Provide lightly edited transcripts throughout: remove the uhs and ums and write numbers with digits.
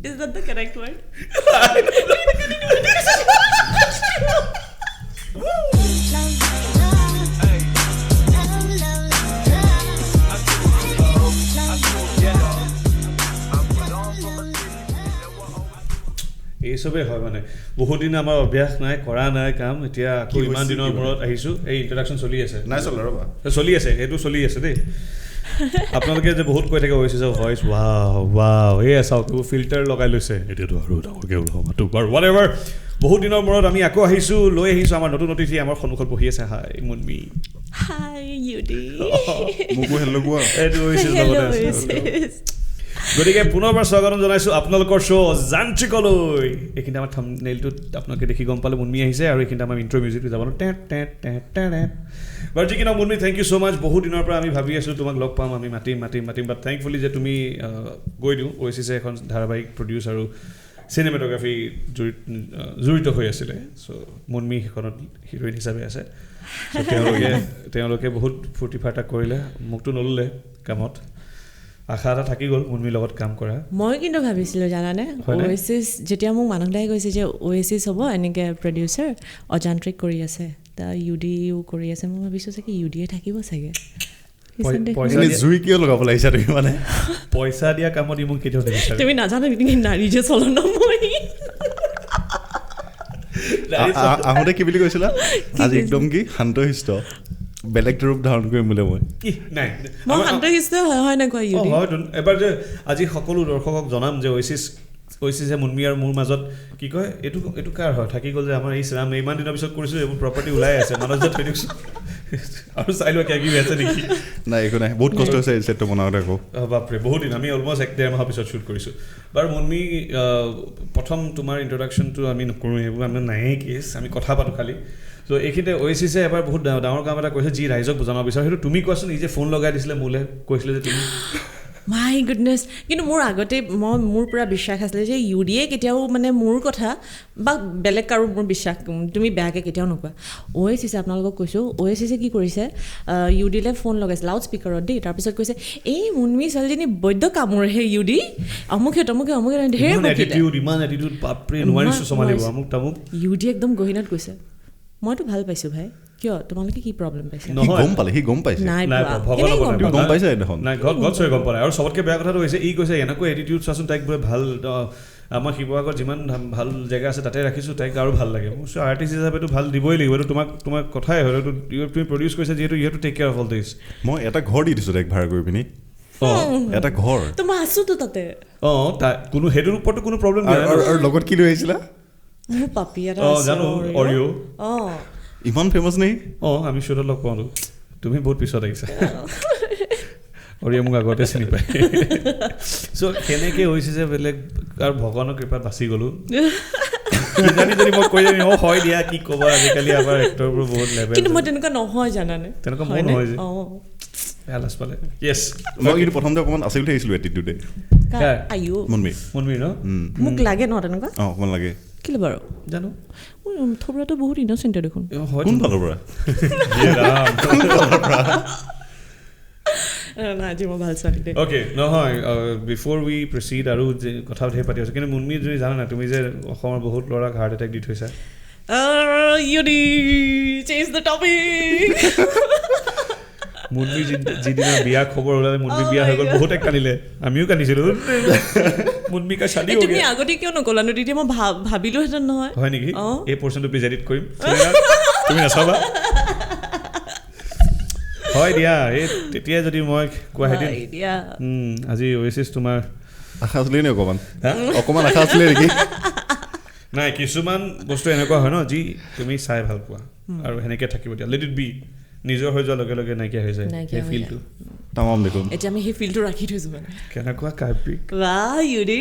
Is that the correct word? এইসবেই হয় মানে বহুত দিন আমাৰ অভ্যাস নাই কৰা নাই কাম এতিয়া আকৌ ইমান দিনৰ মূৰত আহিছোঁ এই ইন্ট্ৰডাকশ্যন চলি আছে নাই চল ৰ'বা চলি আছে সেইটো চলি আছে দেই আপোনালোকে যে বহুত কৈ থাকে হৈছে যে ভইচ ৱাও ৱাও এই চাওক ফিল্টাৰ লগাই লৈছে এতিয়াতো আৰু ডাঙৰকৈ ওলাটো বাৰু হোৱাটএভাৰ বহুত দিনৰ মূৰত আমি আকৌ আহিছোঁ লৈ আহিছোঁ আমাৰ নতুন অতিথি আমাৰ সন্মুখত বহি আছে হাই মুনমি Hi, Yudi. মোকো হেল্ল' কোৱা এইটো হৈছে Hello, লগতে আছে Oasis. গতিকে পুনৰবাৰ স্বাগতম জনাইছোঁ আপোনালোকৰ শ্ব' যান্ত্ৰিকলৈ এইখিনি আমাৰ থাম্বনেইলটোত আপোনালোকে দেখি গম পালে মুনমি আহিছে আৰু এইখিনি আমাৰ ইণ্ট্ৰ' মিউজিকটো যাব বাৰু যি কি নহওক মুনমি থেংক ইউ ছ' মাছ বহুত দিনৰ পৰা আমি ভাবি আছোঁ তোমাক লগ পাম আমি মাতিম বাট থেংকফুলি যে তুমি গৈ দিওঁ অ'এচিছে এখন ধাৰাবাহিক প্ৰডিউচ আৰু চিনেমেট'গ্ৰাফী জড়িত হৈ আছিলে চ' মুনমি সেইখনত হিৰ'ইন হিচাপে আছে তেওঁলোকে বহুত ফূৰ্তি ফাৰ্তা কৰিলে মোকতো নল'লে কামত আশা এটা থাকি গ'ল মুনমিৰ লগত কাম কৰা মই কিন্তু ভাবিছিলোঁ জানানে অ'এচিছ যেতিয়া মোক মানুহ দাই কৈছে যে অ'এচিছ হ'ব এনেকৈ প্ৰডিউচাৰ অযান্ত্ৰিক কৰি আছে তা ইউডিও কৰি আছে মই ভাবিছোঁ চাগে ইউডিয়ে থাকিব চাগে জুই কিয় লগাব লাগিছা তুমি মানে পইচা দিয়া কামত ই মোক কেতিয়াও দেখিছা তুমি নাজানো নেকি নাৰী যে চলন মই আহোঁতে কি বুলি কৈছিলা আজি একদম কি শান্তশিষ্ট বেলেগ ৰূপ ধাৰণ কৰিম বোলে মই নাই মই শান্তশিষ্ট হয় না কোৱা ইউডি হয় এবাৰ যে আজি সকলো দৰ্শকক জনাম যে অ'এচিছে মুনমি আৰু মোৰ মাজত কি কয় এইটো কাৰ হয় থাকি গ'ল যে আমাৰ এই শ্ৰাম ইমান দিনৰ পিছত কৰিছোঁ এইবোৰ প্ৰপাৰ্টি ওলাই আছে মানুহ যে থৈ দিছোঁ আৰু চাই লোৱা কিবা আছে নেকি নাই একো নাই বহুত কষ্ট হৈছে ছেটটো বনাওঁতে আকৌ বাপৰে বহুত দিন আমি অলমষ্ট 1.5 মাহৰ পিছত শ্বুট কৰিছোঁ বাৰু মুনমি প্ৰথম তোমাৰ ইন্ট্ৰডাকশ্যনটো আমি নকৰোঁ সেইবোৰ আমাৰ নায়েই কেছ আমি কথা পাতোঁ খালি ত' এইখিনিতে অ'এচিছে এবাৰ বহুত ডাঙৰ কাম এটা কৰিছে যি ৰাইজক জনাব বিচাৰোঁ সেইটো তুমি কোৱাচোন নিজে ফোন লগাই দিছিলে মোলৈ কৈছিলে যে তুমি মাই গুডনেছ কিন্তু মোৰ আগতে মোৰ পূৰা বিশ্বাস আছিলে যে ইউডিয়ে কেতিয়াও মানে মোৰ কথা বা বেলেগ কাৰো মোৰ বিশ্বাস তুমি বেয়াকৈ কেতিয়াও নোকোৱা অ'এচিছে আপোনালোকক কৈছোঁ অ'এচিছে কি কৰিছে ইউডিলে ফোন লগাইছে লাউড স্পীকাৰত দেই তাৰপিছত কৈছে এই মুনমি ছোৱালীজনী বৈদ্য কামোৰহে ইউডি অমুকে ঢেৰ ইমান এটিটিউড বাপৰে নোৱাৰিছোঁ চম্ভালিব আমুক তামুক ইউডি একদম গহীনত কৈছে মইতো ভাল পাইছোঁ ভাই কিয় তোমালোকে কি প্ৰব্লেম পাইছে সি গম পাইছে নাই গম পাইছে দেখোন নাই ঘৰত চৈ গম পোৱা নাই আৰু চবতকৈ বেয়া কথাটো হৈছে ই কৈছে এনেকৈ এটিটিউড চোৱাচোন তাইক বোলে ভাল আমাৰ শিৱসাগৰত যিমান ভাল জেগা আছে তাতে ৰাখিছোঁ তাইক আৰু ভাল লাগে মোৰ আৰ্টিষ্ট হিচাপেতো ভাল দিবই লাগিব এইটো তোমাৰ কথাই হয় এইটো তুমি প্ৰডিউচ কৰিছা যিহেতু you have to take care of all this মই এটা ঘৰ দি দিছোঁ তাইক ভাড়া কৰি পিনি এটা ঘৰ তো মই আছোঁতো তাতে কোনো সেইটোৰ ওপৰতো কোনো প্ৰব্লেম নাই আৰু লগত কি লৈ আহিছিলা মোৰ পাপি এটা জানো অৰিঅ' ইমান ফেমাছ নেকি আমি শ্বুটত লগ পাওঁ তুমি বহুত পিছত আহিছা অৰিঅ' মোক আগতে চিনি পায় চ' কেনেকৈ হৈছে যে বেলেগ আৰু ভগৱানৰ কৃপাত বাচি গ'লোঁ কিজানি যদি মই কৈ জানি হয় দিয়া কি ক'বা আজিকালি আমাৰ এক্টৰবোৰ বহুত লেভেল কিন্তু মই তেনেকুৱা নহয় জানানে তেনেকুৱা মোৰ নহয় যে বেয়া লাজ পালে য়েছ মই কিন্তু প্ৰথমতে অকণমান আছে বুলি আহিছিলোঁ এটিটিউডে মুনমি ন মোক লাগে ন তেনেকুৱা অকণমান লাগে কেলৈ বাৰু জানো মোৰ থপৰাটো বহুত ইনচেণ্ট দেখোন কোন ফালৰ পৰা আজি মই ভাল ছোৱালী দেই অ'কে নহয় বিফ'ৰ উই প্ৰচিড আৰু যে কথা ধেৰ পাতি আছোঁ কিন্তু মুনমি যদি জানা নাই তুমি যে অসমৰ বহুত ল'ৰাক হাৰ্ট এটেক দি থৈছা ইউডি চেঞ্জ দ্য টপিক মুনমি যিদিনা বিয়া খবৰ ওলালে মুনমি বিয়া হৈ গ'ল বহুতে কান্দিলে আমিও কান্দিছিলোঁ মুনমি কা শাদী হৈ তুমি আগতে কিয় নকলানো তেতিয়া মই ভাবিলোহেঁতেন নহয় হয় নেকি এই পৰ্চনটো প্লিজ এডিট কৰিম তুমি নাচাবা হয় দিয়া এই তেতিয়া যদি মই কোৱাহেঁতেন আজি অ'এচিছ তোমাৰ আশা আছিলে নে অকণমান আশা আছিলে নেকি নাই কিছুমান বস্তু এনেকুৱা হয় ন যি তুমি চাই ভাল পোৱা আৰু সেনেকৈ থাকিব দিয়া লেট ইট বি নিজৰ হৈ যোৱাৰ লগে লগে নাইকিয়া হৈ যায় সেই ফিলটো তামাম দেখোন এতিয়া আমি সেই ফিলটো ৰাখি থৈছোঁ মানে কেনেকুৱা কাৰ্পিক বাহ ইউডি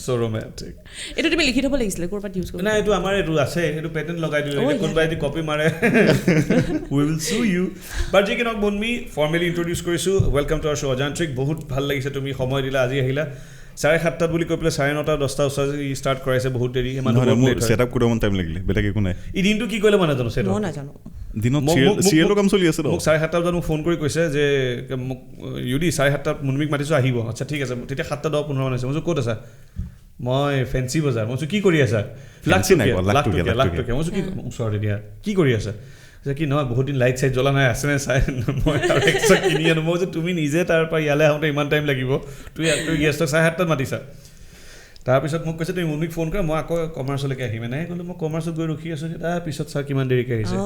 চ' ৰোমেণ্টিক এইটো তুমি লিখি থ'ব লাগিছিলে ক'ৰবাত ইউজ কৰিব নাই এইটো আমাৰ এইটো আছে এইটো পেটেণ্ট লগাই দিলোঁ কোনোবাই যদি কপি মাৰে উই উইল চু ইউ বাট যি কি নহওক মুনমি ফৰ্মেলি ইণ্ট্ৰডিউচ কৰিছোঁ ৱেলকাম টু আৱাৰ শ্ব' অযান্ত্ৰিক বহুত ভাল লাগিছে তুমি সময় দিলা আজি আহিলা 7:30 বুলি কৈ পেলাই 9:30 10টা ওচৰত ষ্টাৰ্ট কৰাইছে বহুত দেৰি ছেটআপ কৰিব টাইম লাগিলে বেলেগ একো নাই এই দিনটো কি কৰিলে মানে জানো মই নাজানো দিনত চিৰিয়েলৰ কাম চলি আছে মোক 7:30 বজাত মোক ফোন কৰি কৈছে যে মোক ইউডি 7:30 মুনমিক মাতিছোঁ আহিব আচ্ছা ঠিক আছে তেতিয়া 7:10-15 মান হৈছে মই ক'ত আছা মই ফেঞ্চি বজাৰ মই কি কৰি আছা লাখ টকীয়া মই কি ওচৰতে দিয়া কি কৰি আছা যে কি নহয় বহুত দিন লাইট চাইট জ্বলা নাই আছে নে চাই মই আৰু এক্সট্ৰা কিনি আনো মই যে তুমি নিজে তাৰ পৰা ইয়ালৈ আহোঁতে ইমান টাইম লাগিব তুমি গেষ্টক 7:30 মাতিছা তাৰপিছত মোক কৈছে তুমি মুনিক ফোন কৰা মই আকৌ কমাৰ্চলৈকে আহিম নাই ক'লো মই কমাৰ্চত গৈ ৰখি আছোঁ তাৰপিছত ছাৰ কিমান দেৰিকৈ আহিছে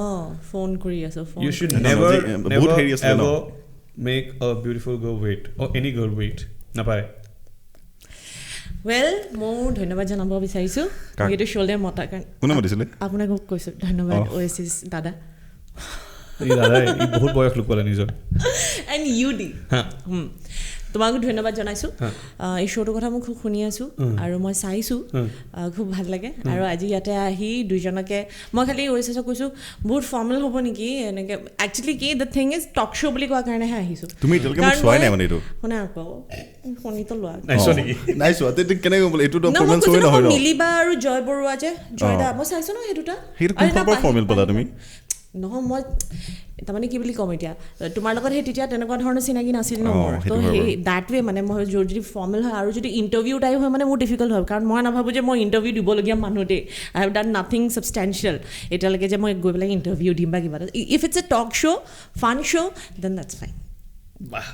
ফোন কৰি আছো you should never ever make a beautiful girl wait or any girl wait নাপায় ৱেল মোৰ ধন্যবাদ জনাব বিচাৰিছোঁ এইটো শ্ব'লে মতাৰ কাৰণে কোনে মাতিছিলে আপোনাক কৈছোঁ ধন্যবাদ অ'এছিছ দাদা দাদা বহুত বয়স লোকলে নিজৰ এণ্ড ইউ ডি তোমাকো ধন্যবাদ জনাইছোঁ এই শ্ব'টোৰ কথা মই খুব শুনি আছোঁ আৰু মই চাইছোঁ খুব ভাল লাগে আৰু আজি ইয়াতে আহি দুইজনকে মই খালি অ'এছিছক কৈছোঁ বহুত ফৰ্মেল হ'ব নেকি এনেকৈ একচুৱেলি কি the thing is talk show' বুলি কোৱাৰ কাৰণেহে আহিছোঁ তুমি এতিয়ালৈকে মোক চোৱাই নাই মানে এইটো শুনা আকৌ শুনিতো লোৱা নাই চোৱা কেনেকৈ গম পালে এইটোতো ফৰ্মেল শ্ব'ই নহয় ন মিলিবা আৰু জয় বৰুৱা যে জয়দা মই চাইছোঁ ন সেই দুটা সেইটো কোনটো ফৰ্মেল পালা তুমি নহয় মই তাৰমানে কি বুলি ক'ম এতিয়া তোমাৰ লগত সেই তেতিয়া তেনেকুৱা ধৰণৰ চিনাকি নাছিল ন তো সেই দেট ৱে মানে মই যদি ফৰ্মেল হয় আৰু যদি ইণ্টাৰভিউ টাইপ হয় মানে মোৰ ডিফিকাল্ট হয় কাৰণ মই নাভাবোঁ যে মই ইণ্টাৰভিউ দিবলগীয়া মানুহ দেই আই হেভ ডান নাথিং ছাবষ্টেঞ্চিয়েল এতিয়ালৈকে যে মই গৈ পেলাই ইণ্টাৰভিউ দিম বা কিবা if it's a talk show' fun show' then that's fine বাহ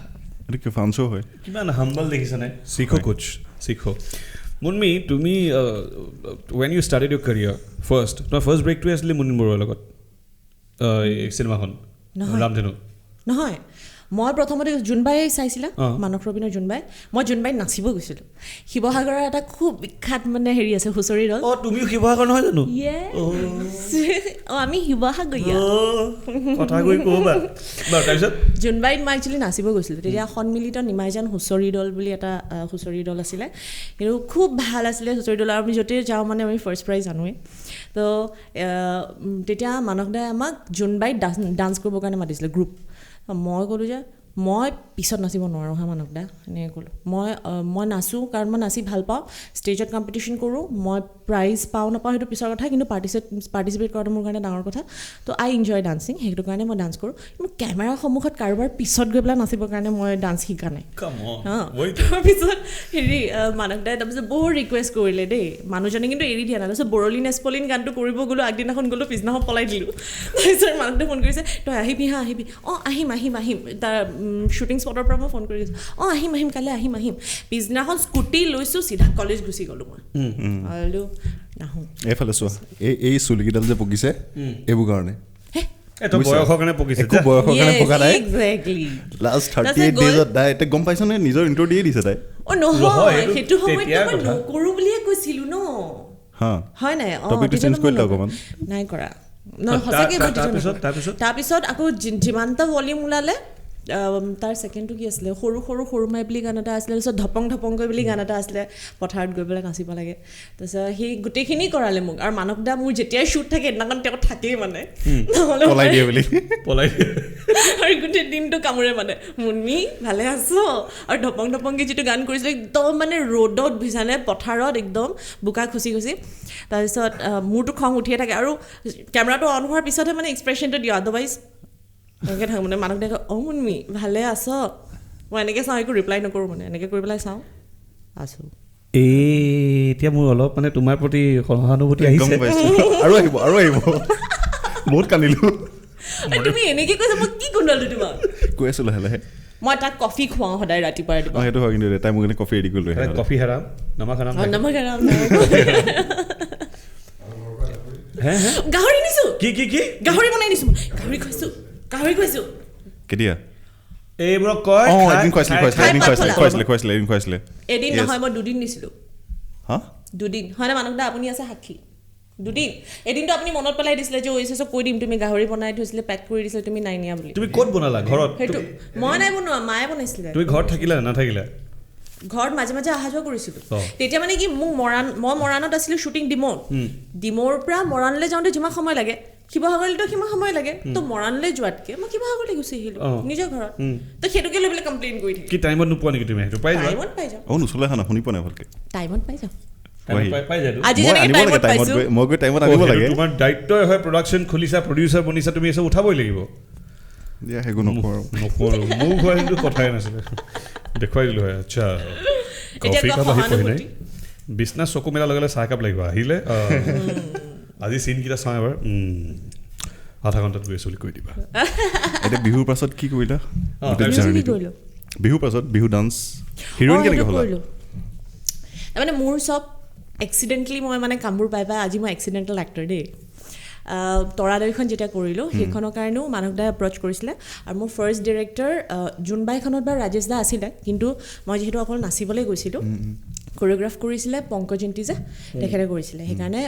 এইটো কি ফান শ্ব' হয় কিমান হাম্বল দেখিছানে শিখো কোচ শিখো মুনমি তুমি when you started your career তোমাৰ ফাৰ্ষ্ট ব্ৰেকটোৱে আছিলে মুনিন বৰুৱাৰ লগত চিনেমাখন ৰামধেনু নহয় মই প্ৰথমতে জোনবাই চাইছিলা মানস ৰবীনৰ জোনবাই মই জোনবাই নাচিব গৈছিলোঁ শিৱসাগৰৰ এটা খুব বিখ্যাত মানে হেৰি আছে হুঁচৰি দল তুমিও শিৱসাগৰ নহয় জানো আমি শিৱসাগৰীয়া কথা কৈ ক'বা তাৰপিছত জোনবাইত মই একচুৱেলি নাচিব গৈছিলোঁ তেতিয়া সন্মিলিত নিমাইজান হুঁচৰি দল বুলি এটা হুঁচৰি দল আছিলে কিন্তু খুব ভাল আছিলে হুঁচৰি দল আৰু আমি য'তে যাওঁ মানে আমি ফাৰ্ষ্ট প্ৰাইজ আনোৱেই তো তেতিয়া মানসদাই আমাক জোনবাইত ডান্স কৰিবৰ কাৰণে মাতিছিলে গ্ৰুপ মই ক'লোঁ যে মই পিছত নাচিব নোৱাৰোঁ হা মানসদা এনেকৈ ক'লোঁ মই নাচোঁ কাৰণ মই নাচি ভাল পাওঁ ষ্টেজত কম্পিটিশ্যন কৰোঁ মই প্ৰাইজ পাওঁ নাপাওঁ সেইটো পিছৰ কথা কিন্তু পাৰ্টিচিপেট কৰাটো মোৰ কাৰণে ডাঙৰ কথা তো আই এনজয় ডান্সিং সেইটো কাৰণে মই ডান্স কৰোঁ কিন্তু কেমেৰাৰ সন্মুখত কাৰোবাৰ পিছত গৈ পেলাই নাচিবৰ কাৰণে মই ডান্স শিকা নাই তাৰপিছত হেৰি মানসদাই তাৰপিছত বহুত ৰিকুৱেষ্ট কৰিলে দেই মানুহজনে কিন্তু এৰি দিয়া নাই তাৰপিছত বৰলি নেচপলিন গানটো কৰিব গ'লোঁ আগদিনাখন গ'লোঁ পিছদিনাখন পলাই দিলোঁ তাৰপিছত মানসদাই ফোন কৰিছে তই আহিবি হা আহিবি আহিম তাৰ শ্বুটিং স্পটৰ পৰা মই ফোন কৰি আছোঁ আহিম কাইলৈ আহিম পিছদিনাখন স্কুটি লৈছোঁ চিধা কলেজ গুচি গ'লোঁ মই নাহোঁ এইফালে চোৱা এই চুলিকেইডাল যে পকিছে এইবোৰ কাৰণে বয়সৰ কাৰণে পকিছে বয়সৰ কাৰণে পকা নাই এক্সেক্টলি লাষ্ট 38 ডেজত তাই এতিয়া গম পাইছ নে নিজৰ ইণ্ট্ৰ দিয়ে দিছে তাই নহয় সেইটো সময়ত মই নকৰোঁ বুলিয়ে কৈছিলোঁ ন হয় নাই টপিকটো চেঞ্জ কৰিলা অকণমান নাই কৰা সঁচাকৈ তাৰপিছত আকৌ যিমানটা ভলিউম ওলালে তাৰ ছেকেণ্ডটো কি আছিলে সৰু মাই বুলি গান এটা আছিলে তাৰপিছত ধপংকৈ বুলি গান এটা আছিলে পথাৰত গৈ পেলাই নাচিব লাগে তাৰপিছত সেই গোটেইখিনি কৰালে মোক আৰু মানসদা মোৰ যেতিয়াই শ্বুট থাকে সেইদিনাখন তেওঁ থাকেই মানে নহ'লে পলাই দিয়ে আৰু গোটেই দিনটো কামোৰে মানে মুনমি ভালে আছ আৰু ধপংকৈ যিটো গান কৰিছিলোঁ একদম মানে ৰ'দত ভিজানে পথাৰত একদম বোকা খুচি তাৰপিছত মোৰতো খং উঠিয়ে থাকে আৰু কেমেৰাটো অন হোৱাৰ পিছতহে মানে এক্সপ্ৰেশ্যনটো দিওঁ আদাৰৱাইজ এনেকৈ থাকোঁ মানে মানুহ দেখোঁ মুনমি ভালে আছ মই এনেকৈ চাওঁ একো ৰিপ্লাই নকৰোঁ মানে এনেকৈ কৰি পেলাই চাওঁ আছোঁ এতিয়া মোৰ অলপ মানে তোমাৰ প্ৰতি সহানুভূতি আহিছে আৰু আহিব বহুত কান্দিলোঁ তুমি এনেকৈ কৈছা মই কি গোন্ধালোঁ তোমাক কৈ আছোঁ লাহে মই তাক কফি খুৱাওঁ সদায় ৰাতিপুৱা সেইটো হয় কিন্তু তাই মোক কফি ৰেডি কৰি লৈ কফি হাৰাম নমক হাৰাম গাহৰি নিছোঁ কি গাহৰি বনাই নিছোঁ গাহৰি খুৱাইছোঁ কেতিয়া এইবোৰক কয় এদিন খুৱাইছিলে এদিন নহয় মই দুদিন নিছিলোঁ দুদিন হয় নে মানসদা আপুনি আছে সাক্ষী দুদিন এদিনটো আপুনি মনত পেলাই দিছিলে যে অ'এছিছক কৈ দিম তুমি গাহৰি বনাই থৈছিলে পেক কৰি দিছিলে তুমি নাই নিয়া বুলি তুমি ক'ত বনালা ঘৰত সেইটো মই নাই বনোৱা মায়ে বনাইছিলে তুমি ঘৰত থাকিলা নাথাকিলা ঘৰত মাজে অহা যোৱা কৰিছিলোঁ তেতিয়া মানে কি মোক মই মৰাণত আছিলোঁ শ্বুটিং ডিমৌৰ পৰা মৰাণলৈ যাওঁতে যিমান সময় লাগে শিৱসাগৰলৈতো সিমান সময় লাগে তো মৰাণলৈ যোৱাতকৈ মই শিৱসাগৰলৈ গুচি আহিলোঁ নিজৰ ঘৰত তো সেইটোকে লৈ পেলাই কমপ্লেইন কৰি থাকি কি টাইমত নোপোৱা নেকি তুমি সেইটো পাই যাওঁ নোচোলা না শুনি পোৱা নাই ভালকৈ টাইমত পাই যাওঁ তোমাৰ দায়িত্বই হয় প্ৰডাকশ্যন খুলিছা প্ৰডিউচাৰ বনিছা তুমি এইচব উঠাবই লাগিব নকৰোঁ মোৰ ঘৰ কিন্তু কথাই নাছিলে দেখুৱাই দিলোঁ হয় আচ্ছা কফি কাপ আহি পঢ়ি নাই বিছনা চকু মেলাৰ লগে লগে চাহ একাপ লাগিব আহিলে আজি চিনকেইটা চাওঁ এবাৰ আধা ঘণ্টাত গৈ আছোঁ বুলি কৈ দিবা এতিয়া বিহুৰ পাছত কি কৰিলা কি কৰিলোঁ বিহুৰ পাছত বিহু ডান্স হিৰোইন কেনেকৈ হ'লা তাৰমানে মোৰ চব এক্সিডেণ্টলি মই মানে কামবোৰ পাই আজি মই এক্সিডেণ্টেল এক্টৰ দেই তৰাদৈখন যেতিয়া কৰিলোঁ সেইখনৰ কাৰণেও মানসদাই এপ্ৰ'চ কৰিছিলে আৰু মোৰ ফাৰ্ষ্ট ডিৰেক্টৰ জোনবাইখনত বাৰু ৰাজেশ দা আছিলে কিন্তু মই যিহেতু অকল নাচিবলৈ গৈছিলোঁ কোৰিঅ'গ্ৰাফ কৰিছিলে পংকজিন্তি যে তেখেতে কৰিছিলে সেইকাৰণে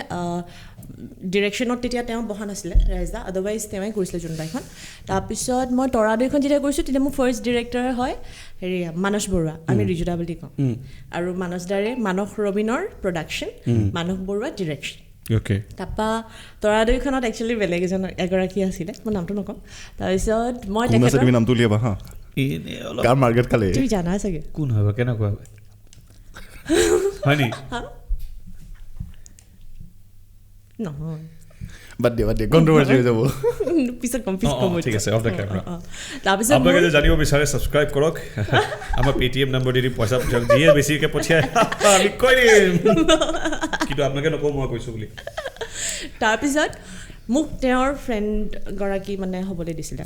ডিৰেকশ্যনত তেতিয়া তেওঁ বহা নাছিলে ৰাজেশ দা আদাৰৱাইজ তেওঁৱে কৰিছিলে জোনবাইখন তাৰপিছত মই তৰাদৈখন যেতিয়া কৰিছোঁ তেতিয়া মোৰ ফাৰ্ষ্ট ডিৰেক্টৰ হয় হেৰি মানস বৰুৱা আমি ৰিজুদা বুলি কওঁ আৰু মানস দাৰে মানস ৰবিনৰ প্ৰডাকশ্যন মানস বৰুৱা ডিৰেকশ্যন অ'কে তাৰপৰা তৰাদৈখনত একচুৱেলি বেলেগ এগৰাকী আছিলে মই নামটো নকওঁ তাৰপিছত মই তুমি নামটো উলিয়াবা হা কাৰ মাৰ্কেট খালে তুমি জানা চাগে কোন হয় বা কেনেকুৱা হয় নি নহয় বাদ দিয়া কণ্ট্ৰভাৰ্চি হৈ যাব পিছত কম ঠিক আছে অফ দ্য কেমেৰা তাৰপিছত আপোনালোকে যে জানিব বিচাৰে ছাবস্ক্ৰাইব কৰক আমাৰ পেটিএম নম্বৰ দি পইচা পঠিয়াওক যিয়ে বেছিকৈ পঠিয়াই আমি কৈ দিম কিন্তু আপোনালোকে নকওঁ মই কৈছোঁ বুলি তাৰপিছত মোক তেওঁৰ ফ্ৰেণ্ডগৰাকী মানে হ'বলৈ দিছিলে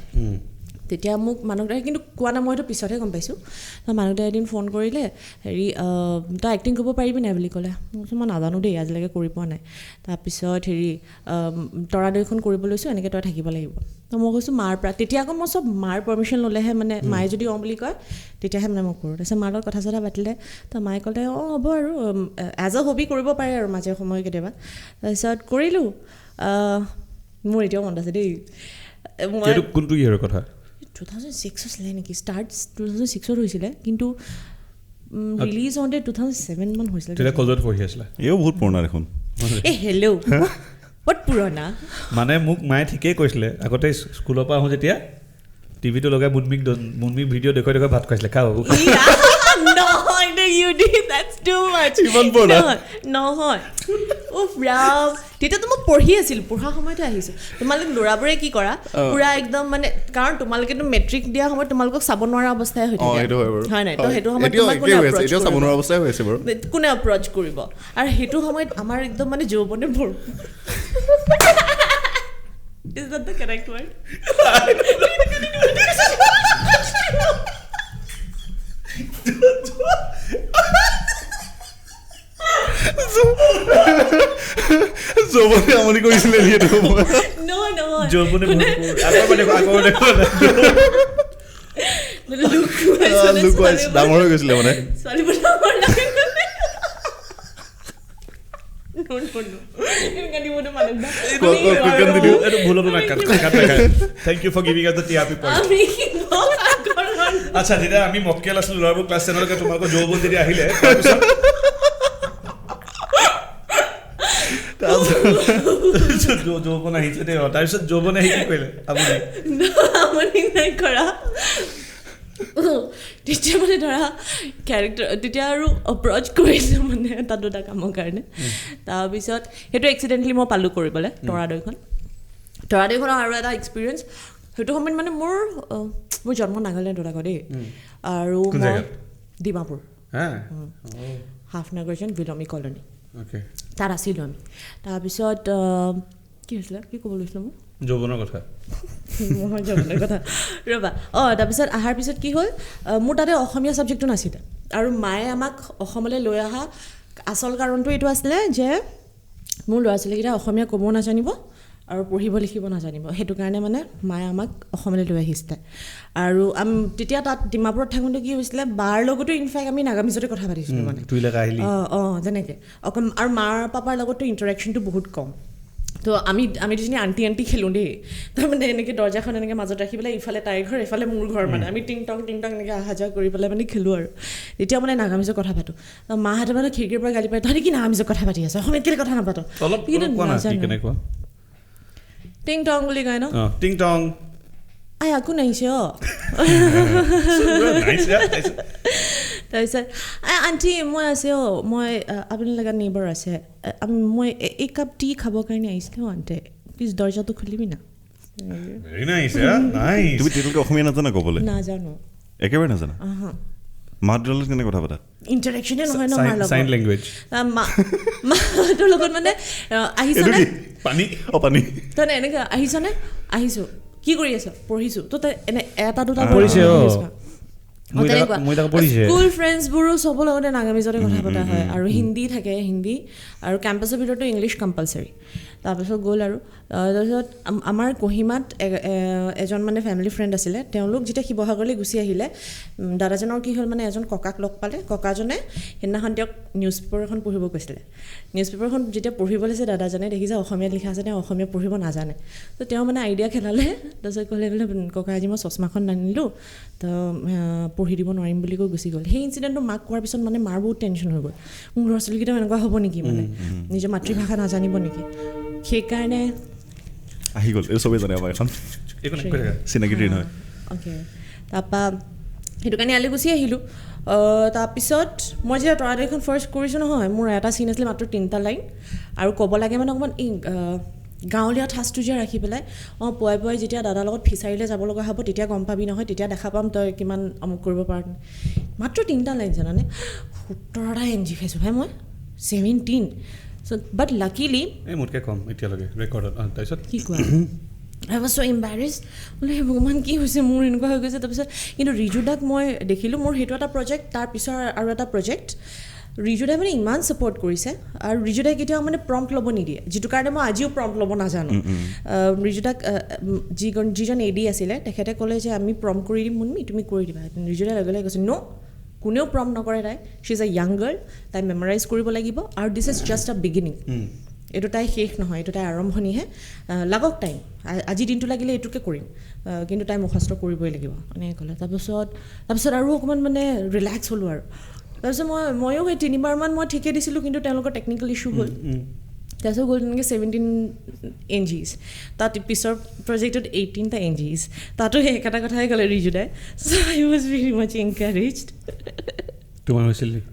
তেতিয়া মোক মানসদাই কিন্তু কোৱা নাই মই সেইটো পিছতহে গম পাইছোঁ মানসদাই এদিন ফোন কৰিলে হেৰি তই এক্টিং কৰিব পাৰিবি নাই বুলি ক'লে মই নাজানো দেই আজিলৈকে কৰি পোৱা নাই তাৰপিছত হেৰি তৰাদৈখন কৰিব লৈছোঁ এনেকৈ তই থাকিব লাগিব তো মই কৈছোঁ মাৰ পৰা তেতিয়া আকৌ মই চব মাৰ পাৰ্মিশ্যন ল'লেহে মানে মায়ে যদি অঁ বুলি কয় তেতিয়াহে মানে মই কৰোঁ তাৰপিছত মাৰ লগত কথা চথা পাতিলে তো মায়ে ক'লে অঁ হ'ব আৰু এজ এ হবি কৰিব পাৰে আৰু মাজে সময়ে কেতিয়াবা তাৰপিছত কৰিলোঁ মোৰ এতিয়াও মনত আছে দেই মই কোনটো ইয়েৰৰ কথা 2006 আছিলে নেকি ষ্টাৰ্ট 2006 হৈছিলে কিন্তু ৰিলিজ হওঁতে 2007 মান হৈছিলে তেতিয়া কলেজত পঢ়ি আছিলা এও বহুত পুৰণা দেখোন হেল্ল' বহুত পুৰণা মানে মোক মায়ে ঠিকেই কৈছিলে আগতে স্কুলৰ পৰা আহোঁ যেতিয়া টিভিটো লগাই মুনমিক ভিডিঅ' দেখুৱাই দেখুৱাই ভাত খুৱাইছিলে খা বাবু নহয় you did that's too much নহয় ৰাম তেতিয়াতো মই পঢ়ি আছিলোঁ পঢ়া সময়তে আহিছোঁ তোমালোক ল'ৰাবোৰে কি কৰা পুৰা একদম মানে কাৰণ তোমালোকেতো মেট্ৰিক দিয়া সময়ত তোমালোকক চাব নোৱাৰা অৱস্থাই হৈ থাকে হয় নাই তো সেইটো সময়ত কোনে এপ্ৰ'চ কৰিব আৰু সেইটো সময়ত আমাৰ একদম মানে যৌৱনে ভৰ Is that the correct word? যৌৱনে আমনি কৰিছিলে No. যৌৱনে ডাঙৰ হৈ গৈছিলে মানে Thank you for giving us the TRP point. আচ্ছা তেতিয়া আমি মক্কেল আছিলোঁ ল'ৰাবোৰ ক্লাছ 10লৈকে তোমালোকৰ যৌৱন যেতিয়া আহিলে যৌৱন আহিছে দেই তাৰপিছত যৌৱন আহি কি কৰিলে আমনি নাই কৰা তেতিয়া মানে ধৰা কেৰেক্টাৰ তেতিয়া আৰু এপ্ৰ'চ কৰিছোঁ মানে এটা দুটা কামৰ কাৰণে তাৰপিছত সেইটো এক্সিডেণ্টলি মই পালোঁ কৰিবলৈ তৰাদৈখনৰ আৰু এটা এক্সপিৰিয়েঞ্চ সেইটো সময়ত মানে মোৰ জন্ম নাগালেণ্ডত আকৌ দেই আৰু মই ডিমাপুৰ হাফনাগৰজন বিলমি কলনী তাত আছিলোঁ আমি তাৰপিছত কি হৈছিলে কি ক'ব লৈছিলোঁ মই যৌৱনৰ কথা ৰ'বা তাৰপিছত অহাৰ পিছত কি হ'ল মোৰ তাতে অসমীয়া ছাবজেক্টটো নাছিলে আৰু মায়ে আমাক অসমলৈ লৈ অহা আচল কাৰণটো এইটো আছিলে যে মোৰ ল'ৰা ছোৱালীকেইটা অসমীয়া ক'ব নাজানিব আৰু পঢ়িব লিখিব নাজানিব সেইটো কাৰণে মানে মায়ে আমাক অসমলৈ লৈ আহিছিলে আৰু তেতিয়া তাত ডিমাপুৰত থাকোঁতে কি হৈছিলে বাৰ লগতো ইনফেক্ট আমি নাগামিজতে কথা পাতিছিলোঁ মানে যেনেকৈ অকণ আৰু মাৰ পাপাৰ লগতো ইণ্টাৰেকশ্যনটো বহুত কম তো আমি দুজনী আণ্টি খেলোঁ দেই তাৰমানে এনেকৈ দৰ্জাখন এনেকৈ মাজত ৰাখি পেলাই ইফালে তাইৰ ঘৰ এফালে মোৰ ঘৰ মানে আমি টিং টং এনেকৈ অহা যোৱা কৰি পেলাই মানে খেলোঁ আৰু তেতিয়া মানে নাগামিজত কথা পাতোঁ মাহঁতে মানে খিৰিকীৰ পৰা গালি পায় তহঁতি কি নাগামিজত কথা পাতি আছ অসমীয়াত কেলৈ কথা নাপাত টিং টং বুলি কয় ন টিং টং আই আকো নাহিছে তাৰপিছত আণ্টি মই আছে মই আপোনাৰ লগত নেইবাৰ আছে মই এক কাপ টি খাবৰ কাৰণে আহিছিলোঁ আণ্টি প্লিজ দৰ্জাটো খুলিবি না তুমি অসমীয়া নাজানা ক'বলৈ নাজানো একেবাৰে নাজানা মাহঁতৰ লগত কেনেকৈ কথা পাতা ইণ্টাৰেকশ্যনে নহয় ন মাৰ লগত চাইন লেংগুৱেজ মাহঁতৰ লগত মানে আহিছনে পানী পানী তই এনেকৈ আহিছনে আহিছোঁ কি কৰি আছ পঢ়িছোঁ তো তই এনে এটা দুটা পঢ়িছে স্কুল ফ্ৰেণ্ডছবোৰো চবৰ লগতে নাগামিজতে কথা পতা হয় আৰু হিন্দী থাকে হিন্দী আৰু কেম্পাছৰ ভিতৰতো ইংলিছ কম্পালচাৰী তাৰপিছত গ'ল আৰু তাৰপিছত আমাৰ কহিমাত এজন মানে ফেমিলি ফ্ৰেণ্ড আছিলে তেওঁলোক যেতিয়া শিৱসাগৰলৈ গুচি আহিলে দাদাজনৰ কি হ'ল মানে এজন ককাক লগ পালে ককাজনে সেইদিনাখন তেওঁক নিউজ পেপাৰ এখন পঢ়িব কৈছিলে নিউজ পেপাৰখন যেতিয়া পঢ়িব লৈছে দাদাজনে দেখিছে অসমীয়াত লিখা আছে তেওঁ অসমীয়া পঢ়িব নাজানে তো তেওঁ মানে আইডিয়া খেলালে তাৰপিছত ক'লে বোলে ককা আজি মই চশমাখন নানিলোঁ তো পঢ়ি দিব নোৱাৰিম বুলি কৈ গুচি গ'ল সেই ইনচিডেণ্টটো মাক কোৱাৰ পিছত মানে মাৰ বহুত টেনশ্যন হৈ গ'ল মোৰ ল'ৰা ছোৱালীকেইটাও এনেকুৱা হ'ব নেকি মানে নিজৰ মাতৃভাষা নাজানিব নেকি সেইকাৰণে আহি গ'ল এই চবেই জানে আমাৰ এখন চিনাকি ট্ৰেইন হয় অ'কে তাৰপৰা সেইটো কাৰণে ইয়ালৈ গুচি আহিলোঁ তাৰপিছত মই যেতিয়া তৰাদেশখন ফাৰ্ষ্ট কৰিছোঁ নহয় মোৰ এটা চিন আছিলে মাত্ৰ 3টা লাইন আৰু ক'ব লাগে মানে অকণমান গাঁৱলীয়া ঠাচটো যে ৰাখি পেলাই পুৱাই পুৱাই যেতিয়া দাদাৰ লগত ফিচাৰীলৈ যাব লগা হ'ব তেতিয়া গম পাবি নহয় তেতিয়া দেখা পাম তই কিমান অমুক কৰিব পাৰ মাত্ৰ 3টা লাইন জানানে 17টা NG খাইছোঁ ভাই মই 17 বাট লাকিলি মোতকৈ কম এতিয়ালৈকে ৰেকৰ্ডত তাৰপিছত কি কোৱা I was so embarrassed বোলে ভগৱান কি হৈছে মোৰ এনেকুৱা হৈ গৈছে তাৰপিছত কিন্তু ৰিজুদাক মই দেখিলোঁ মোৰ সেইটো এটা প্ৰজেক্ট তাৰপিছৰ আৰু এটা প্ৰজেক্ট ৰিজুদাই মানে ইমান ছাপৰ্ট কৰিছে আৰু ৰিজুদাই কেতিয়াও মানে প্ৰম্পট ল'ব নিদিয়ে যিটো কাৰণে মই আজিও প্ৰম্পট ল'ব নাজানো ৰিজুদাক যিজন AD আছিলে তেখেতে ক'লে যে আমি প্ৰম্পট কৰি দিম মুনমি তুমি কৰি দিবা ৰিজুদাই লগে লগে কৈছে ন' কোনেও প্ৰম্পট নকৰে তাই শ্বি ইজ এ য়াং গাৰ্ল তাই মেমৰাইজ কৰিব লাগিব আৰু দিছ ইজ জাষ্ট আ বিগিনিং এইটো তাই শেষ নহয় এইটো তাই আৰম্ভণিহে লাগক টাইম আজি দিনটো লাগিলে এইটোকে কৰিম কিন্তু তাই মুখস্থ কৰিবই লাগিব এনেকৈ ক'লে তাৰপিছত আৰু অকণমান মানে ৰিলেক্স হ'লোঁ আৰু তাৰপিছত ময়ো সেই 3বাৰমান মই ঠিকে দিছিলোঁ কিন্তু তেওঁলোকৰ টেকনিকেল ইছ্যু হ'ল তাৰপিছত গ'ল তেনেকৈ 17 NGs তাত পিছৰ প্ৰজেক্টত 18টা NGs তাতো সেই একেটা কথাই ক'লে ৰিজুদাই চ' আই ৱাজ ভেৰি মাছ এনকাৰেজড তোমাৰ হৈছিল নেকি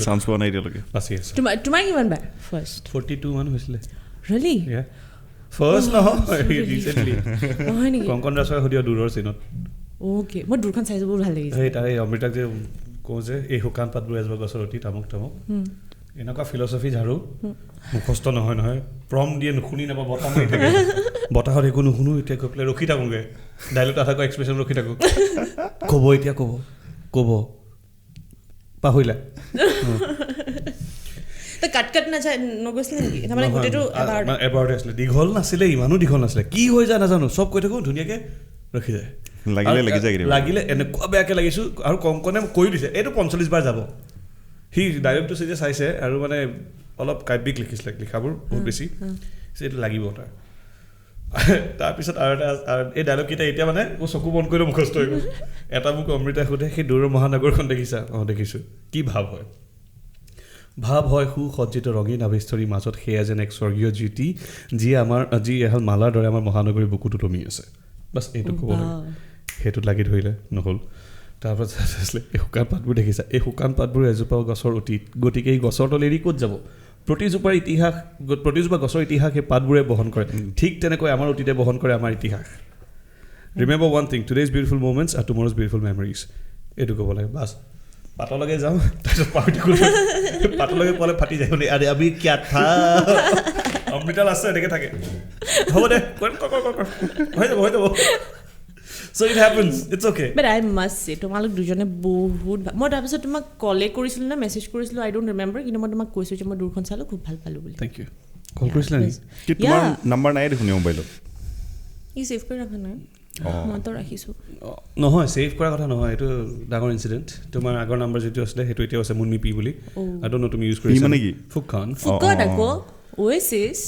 চান্স পোৱা নাই এতিয়ালৈকে বাচি আছে তোমাৰ কিমান বাৰ ফাৰ্ষ্ট 42 মান হৈছিলে ৰিয়েলি ফাৰ্ষ্ট নহয় ৰিচেণ্টলি নহয় নেকি কংকন দাসৰ সুধিও দূৰৰ চিনত অ'কে মই দূৰখন চাইছোঁ বহুত ভাল লাগিছে সেই তাৰে অমৃতাক যে কওঁ যে এই শুকান পাতবোৰ এজোপা গছৰ অতি তামুক এনেকুৱা ফিলচফি ঝাৰু মুখস্থ নহয় প্ৰম দিয়ে নুশুনি নাপাব বতাহ মাৰি থাকে বতাহত একো নুশুনো এতিয়া গৈ পেলাই ৰখি থাকোঁগৈ ডাইলগ এটা থাকোঁ এক্সপ্ৰেশ্যন ৰখি থাকোঁ ক'ব এতিয়া ক'ব পাহৰিলা কাট নগৈছিলে নেকি তাৰমানে গোটেইটো এবাৰতে আছিলে দীঘল নাছিলে ইমানো দীঘল নাছিলে কি হৈ যায় নাজানো চব কৈ থাকোঁ ধুনীয়াকৈ ৰখি যায় লাগিলে এনেকুৱা বেয়াকৈ লাগিছোঁ আৰু কংকনে কৈ দিছে এইটো 45 বাৰ যাব সি ডাইলগটো যে চাইছে আৰু মানে অলপ কাব্যিক লিখিছিলে লিখাবোৰ বহুত বেছি এইটো লাগিব তাৰপিছত আৰু এটা এই ডাইলগকেইটা এতিয়া মানে মোৰ চকু বন্ধ কৰিলে মুখস্থ হৈ গ'ল এটা মোক অমৃতাই সোধে সেই দূৰৰ মহানগৰখন দেখিছা দেখিছোঁ কি ভাৱ হয় সুসজ্জিত ৰঙীন আৱেষ্টৰীৰ মাজত সেয়া যেন এক স্বৰ্গীয় জ্যোতি যি এহাল মালাৰ দৰে আমাৰ মহানগৰীৰ বুকুটো টমি আছে বাছ এইটো ক'ব লাগে সেইটোত লাগি ধৰিলে নহ'ল তাৰপাছত আছিলে এই শুকান পাতবোৰ দেখিছা এই শুকান পাতবোৰ এজোপা গছৰ অতীত গতিকে এই গছৰ তল এৰি ক'ত যাব প্ৰতিজোপা গছৰ ইতিহাস সেই পাতবোৰে বহন কৰে ঠিক তেনেকৈ আমাৰ অতীতে বহন কৰে আমাৰ ইতিহাস remember one thing today's beautiful moments আৰু টুমৰ'জ বিউটিফুল মেমৰিজ এইটো ক'ব লাগে বাছ পাতলৈকে যাওঁ তাৰপিছত পাতলৈকে পোৱালে ফাটি যায় বুলি আৰে আমি কিয় থা অমৃতাল আছে এনেকৈ থাকে হ'ব দে হৈ যাব So it happens. It's okay. But I must say, তোমালোক দুজনে বহুত মই তাৰপিছত তোমাক কলে কৰিছিলোঁ না মেছেজ কৰিছিলোঁ I don't remember কিন্তু মই তোমাক কৈছোঁ যে মই দূৰখন চালোঁ খুব ভাল পালোঁ বুলি Thank you. কল কৰিছিলা নেকি কি তোমাৰ নাম্বাৰ নাই দেখোন মোবাইলত ই সেভ কৰি ৰাখা নাই মই তো ৰাখিছোঁ নহয় সেভ কৰা কথা নহয় এইটো ডাঙৰ ইনচিডেণ্ট তোমাৰ আগৰ নাম্বাৰ যিটো আছিলে সেইটো এতিয়া আছে মুনমি পি বুলি I don't know তুমি ইউজ কৰিছা মানে কি ফুকন আকৌ Oasis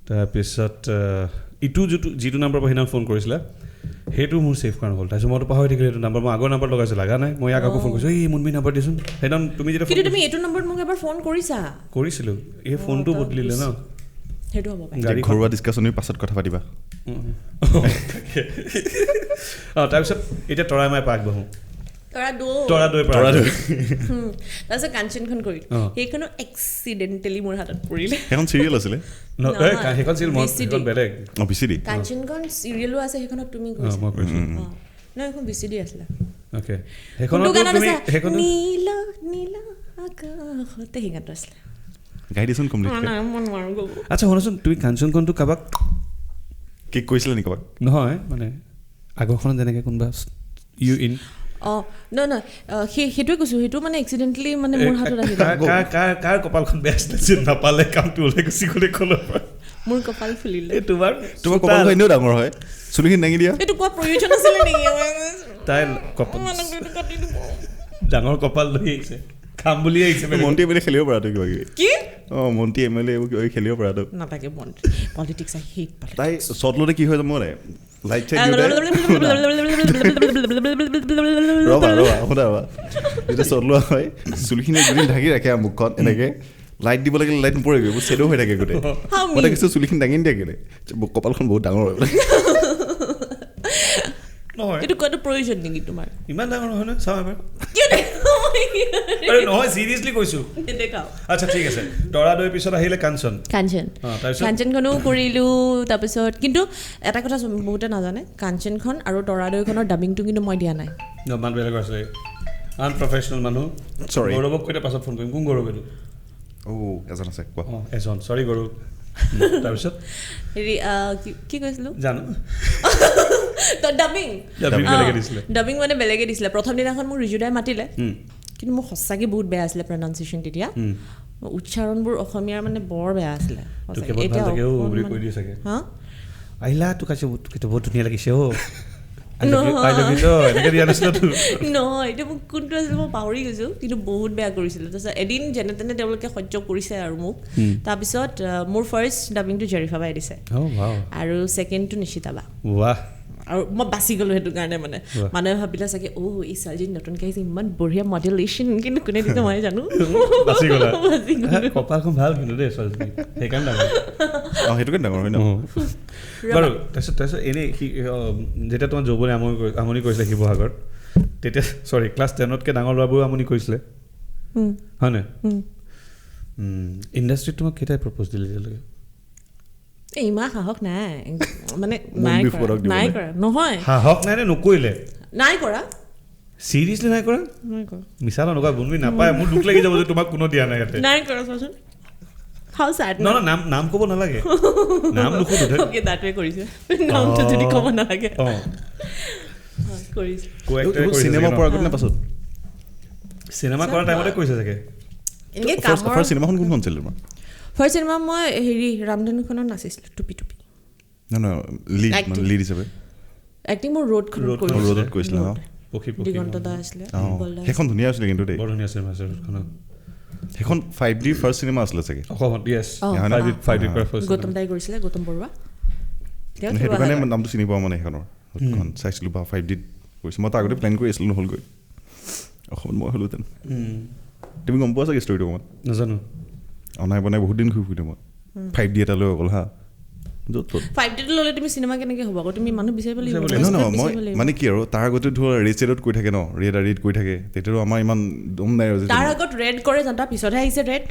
তাৰপিছত ইটো যিটো নাম্বাৰ পৰা সেইদিনা ফোন কৰিছিলা সেইটো মোৰ ছেভ কৰা নহ'ল তাৰপিছত মইতো পাহৰি থাকিলোঁ এইটো নাম্বাৰ মই আগৰ নাম্বাৰ লগাইছোঁ লগা নাই মই ইয়াক আকৌ ফোন কৰিছোঁ এই মুনমি নাম্বাৰ দিছোন সেইদিনা তুমি যেতিয়া কিন্তু তুমি এইটো নম্বৰত মোক এবাৰ ফোন কৰিছিলোঁ এই ফোনটো বদলিলে ন সেইটো হ'ব পাৰে ঘৰুৱা ডিছকাশ্যনৰ পাছত কথা পাতিবা তাৰপিছত এতিয়া তৰাই মই পাক বহোঁ তৰা দৈ তাৰপিছত কাঞ্চনখন কৰিলোঁ সেইখনো এক্সিডেণ্টেলি মোৰ হাতত পৰিলে সেইখন চিৰিয়েল আছিলে সেইখন চিৰিয়েল বেলেগ VCD কাঞ্চনখন চিৰিয়েলো আছে সেইখনত তুমি কৈছা মই কৈছোঁ ন এখন VCD আছিলে অ'কে কোনটো সেইখনত গানত তুমি আছে সেইখন নীলা নীলা আকাশতে সেই গানটো আছিলে গাই দিচোন কমপ্লিট নাই মই নোৱাৰো গাব আচ্ছা শুনাচোন তুমি কাঞ্চনখনটো কাৰোবাক কি কৈছিলা নেকি কাবাক নহয় মানে আগৰখনত যেনেকৈ কোনোবা ইউ ইন নহয় সেইটোৱে কৈছোঁ সেইটো মানে এক্সিডেণ্টেলি মানে মোৰ হাতত আহিল কাৰ কপালখন বেয়া আছিলে যে নাপালে কামটো ওলাই গুচি গ'লে কলৰ পৰা মোৰ কপাল ফুলিলে তোমাৰ কপাল এনেও ডাঙৰ হয় চুলিখিনি দাঙি দিয়া এইটো কোৱা প্ৰয়োজন আছিলে নেকি তাই কপাল ডাঙৰ কপাল লৈ আহিছে খাম বুলি আহিছে মন্ত্ৰী এম এল এ খেলিব পৰাটো কিবা কিবি কি মন্ত্ৰী এম এল এ এইবোৰ কিবা খেলিব পৰাটো নাথাকে পলিটিক্স আই হেট তাই শ্বট ল'লে কি হয় মই লাইট চাইট দিওঁতে ৰ'বা শুনা যেতিয়া শ্বট লোৱা হয় চুলিখিনি দুদিন ঢাকি ৰাখে আৰু মুখখন এনেকৈ লাইট দিব লাগিলে লাইট নপৰেগৈ এইবোৰ চেডো হৈ থাকে গোটেই মই দেখিছোঁ চুলিখিনি দাঙি নিদিয়ে কেলে কপালখন বহুত ডাঙৰ হয় নহয় এইটো কোৱাটো প্ৰয়োজন নেকি তোমাৰ ইমান ডাঙৰ নহয় ন চাওঁ এবাৰ কিয় নহয় চিৰিয়াছলি কৈছোঁ দেখাও আচ্ছা ঠিক আছে দৰা দৈৰ পিছত আহিলে কাঞ্চন তাৰপিছত কাঞ্চনখনো কৰিলোঁ তাৰপিছত কিন্তু এটা কথা বহুতে নাজানে কাঞ্চনখন আৰু তৰাদৈখনৰ ডাবিংটো কিন্তু মই দিয়া নাই মানুহ বেলেগ আছে আনপ্ৰফেচনেল মানুহ Sorry. গৌৰৱক কৈতে পাছত ফোন কৰিম কোন গৌৰৱ এইটো এজন আছে কোৱা এজন চৰি গৌৰৱ তাৰপিছত হেৰি কি কৈছিলোঁ জানো ডাবিং বেলেগে দিছিলে ডাবিং মানে বেলেগে দিছিলে প্ৰথম দিনাখন মোক ৰিজুদাই মাতিলে কিন্তু মোৰ সঁচাকৈ বহুত বেয়া আছিলে প্ৰনাউন্সিয়েশ্যন তেতিয়া উচ্চাৰণবোৰ অসমীয়াৰ মানে বৰ বেয়া আছিলে হা আহিলা তোক আছে বহুত ধুনীয়া লাগিছে নহয় এতিয়া মোক কোনটো আছিলে মই পাহৰি গৈছোঁ কিন্তু বহুত বেয়া কৰিছিলোঁ তাৰপিছত এদিন যেনে তেনে তেওঁলোকে সহ্য কৰিছে আৰু মোক তাৰপিছত মোৰ ফাৰ্ষ্ট ডাবিংটো জেৰিফা বাই দিছে আৰু ছেকেণ্ডটো নিশিতা বা আৰু মই বাচি গ'লোঁ সেইটো কাৰণে মানে মানুহে ভাবিলে চাগে এই ছোৱালীজনী নতুনকৈ আহিছে ইমান বঢ়িয়া মডেলেশ্যন কিন্তু কোনে দিছে মই জানো কপালখন ভাল কিন্তু দেই ছোৱালীজনী সেইকাৰণে সেইটোকে ডাঙৰ হয় ন বাৰু তাৰপিছত এনেই যেতিয়া তোমাৰ যৌৱনে আমনি কৰিছিলে শিৱসাগৰত তেতিয়া চৰি ক্লাছ 10তকৈ ডাঙৰ ল'ৰাবোৰো আমনি কৰিছিলে হয়নে ইণ্ডাষ্ট্ৰীত তোমাক কেইটাই প্ৰপ'জ দিলে এতিয়ালৈকে ইমান সাহস নাই মানে নাই কৰা নহয় সাহস নাই নে নকৰিলে নাই কৰা চিৰিয়াছলি নাই কৰা মিছা নকৰা বুনবি নাপায় মোৰ দুখ লাগি যাব যে তোমাক কোনো দিয়া নাই ইয়াতে নাই কৰা চোৱাচোন হাউ স্যাড ন নাম ক'ব নালাগে নাম নুসুধো ওকে দাটৱে কৰিছে নামটো যদি ক'ব নালাগে কৰিছে চিনেমা পৰা আগত নে পাছত চিনেমা কৰা টাইমতে কৰিছে চাগে এনেকৈ কামৰ চিনেমাখন কোনখন আছিল তোমাৰ ফাৰ্ষ্ট চিনেমা মই হেৰি ৰামধেনুখনত নাচিছিলোঁ টুপি লিড হিচাপে এক্টিং মোৰ ৰ'দখনত কৰিছিলা দিগন্ত দা আছিলে সেইখন ধুনীয়া আছিলে কিন্তু দেই বৰ ধুনীয়া চিনেমা আছে সেইখন 5D ফাৰ্ষ্ট চিনেমা আছিলে চাগে অসমত য়েছ 5D ফাৰ্ষ্ট গৌতম দাই কৰিছিলে গৌতম বৰুৱা সেইটো কাৰণে মই নামটো চিনি পাওঁ মানে সেইখনৰ চাইছিলোঁ বা 5D কৰিছোঁ মই তাৰ আগতে প্লেন কৰি আছিলোঁ নহ'লগৈ অসমত মই হ'লোহেঁতেন তুমি গম পোৱা চাগে ষ্টৰিটো অকণমান নাজানো অনাই বনাই বহুত দিন ঘূৰি ফুৰিলোঁ মই 5D এটা লৈ অকল হা 5D ল'লে তুমি চিনেমা কেনেকৈ হ'ব আকৌ তুমি মানুহ বিচাৰিব লাগিব মই মানে কি আৰু তাৰ আগতে ধৰ ৰেড ছেডত কৈ থাকে ন ৰেড কৈ থাকে তেতিয়াতো আমাৰ ইমান দম নাই আৰু তাৰ আগত ৰেড কৰে জানো তাৰ পিছতহে আহিছে ৰেড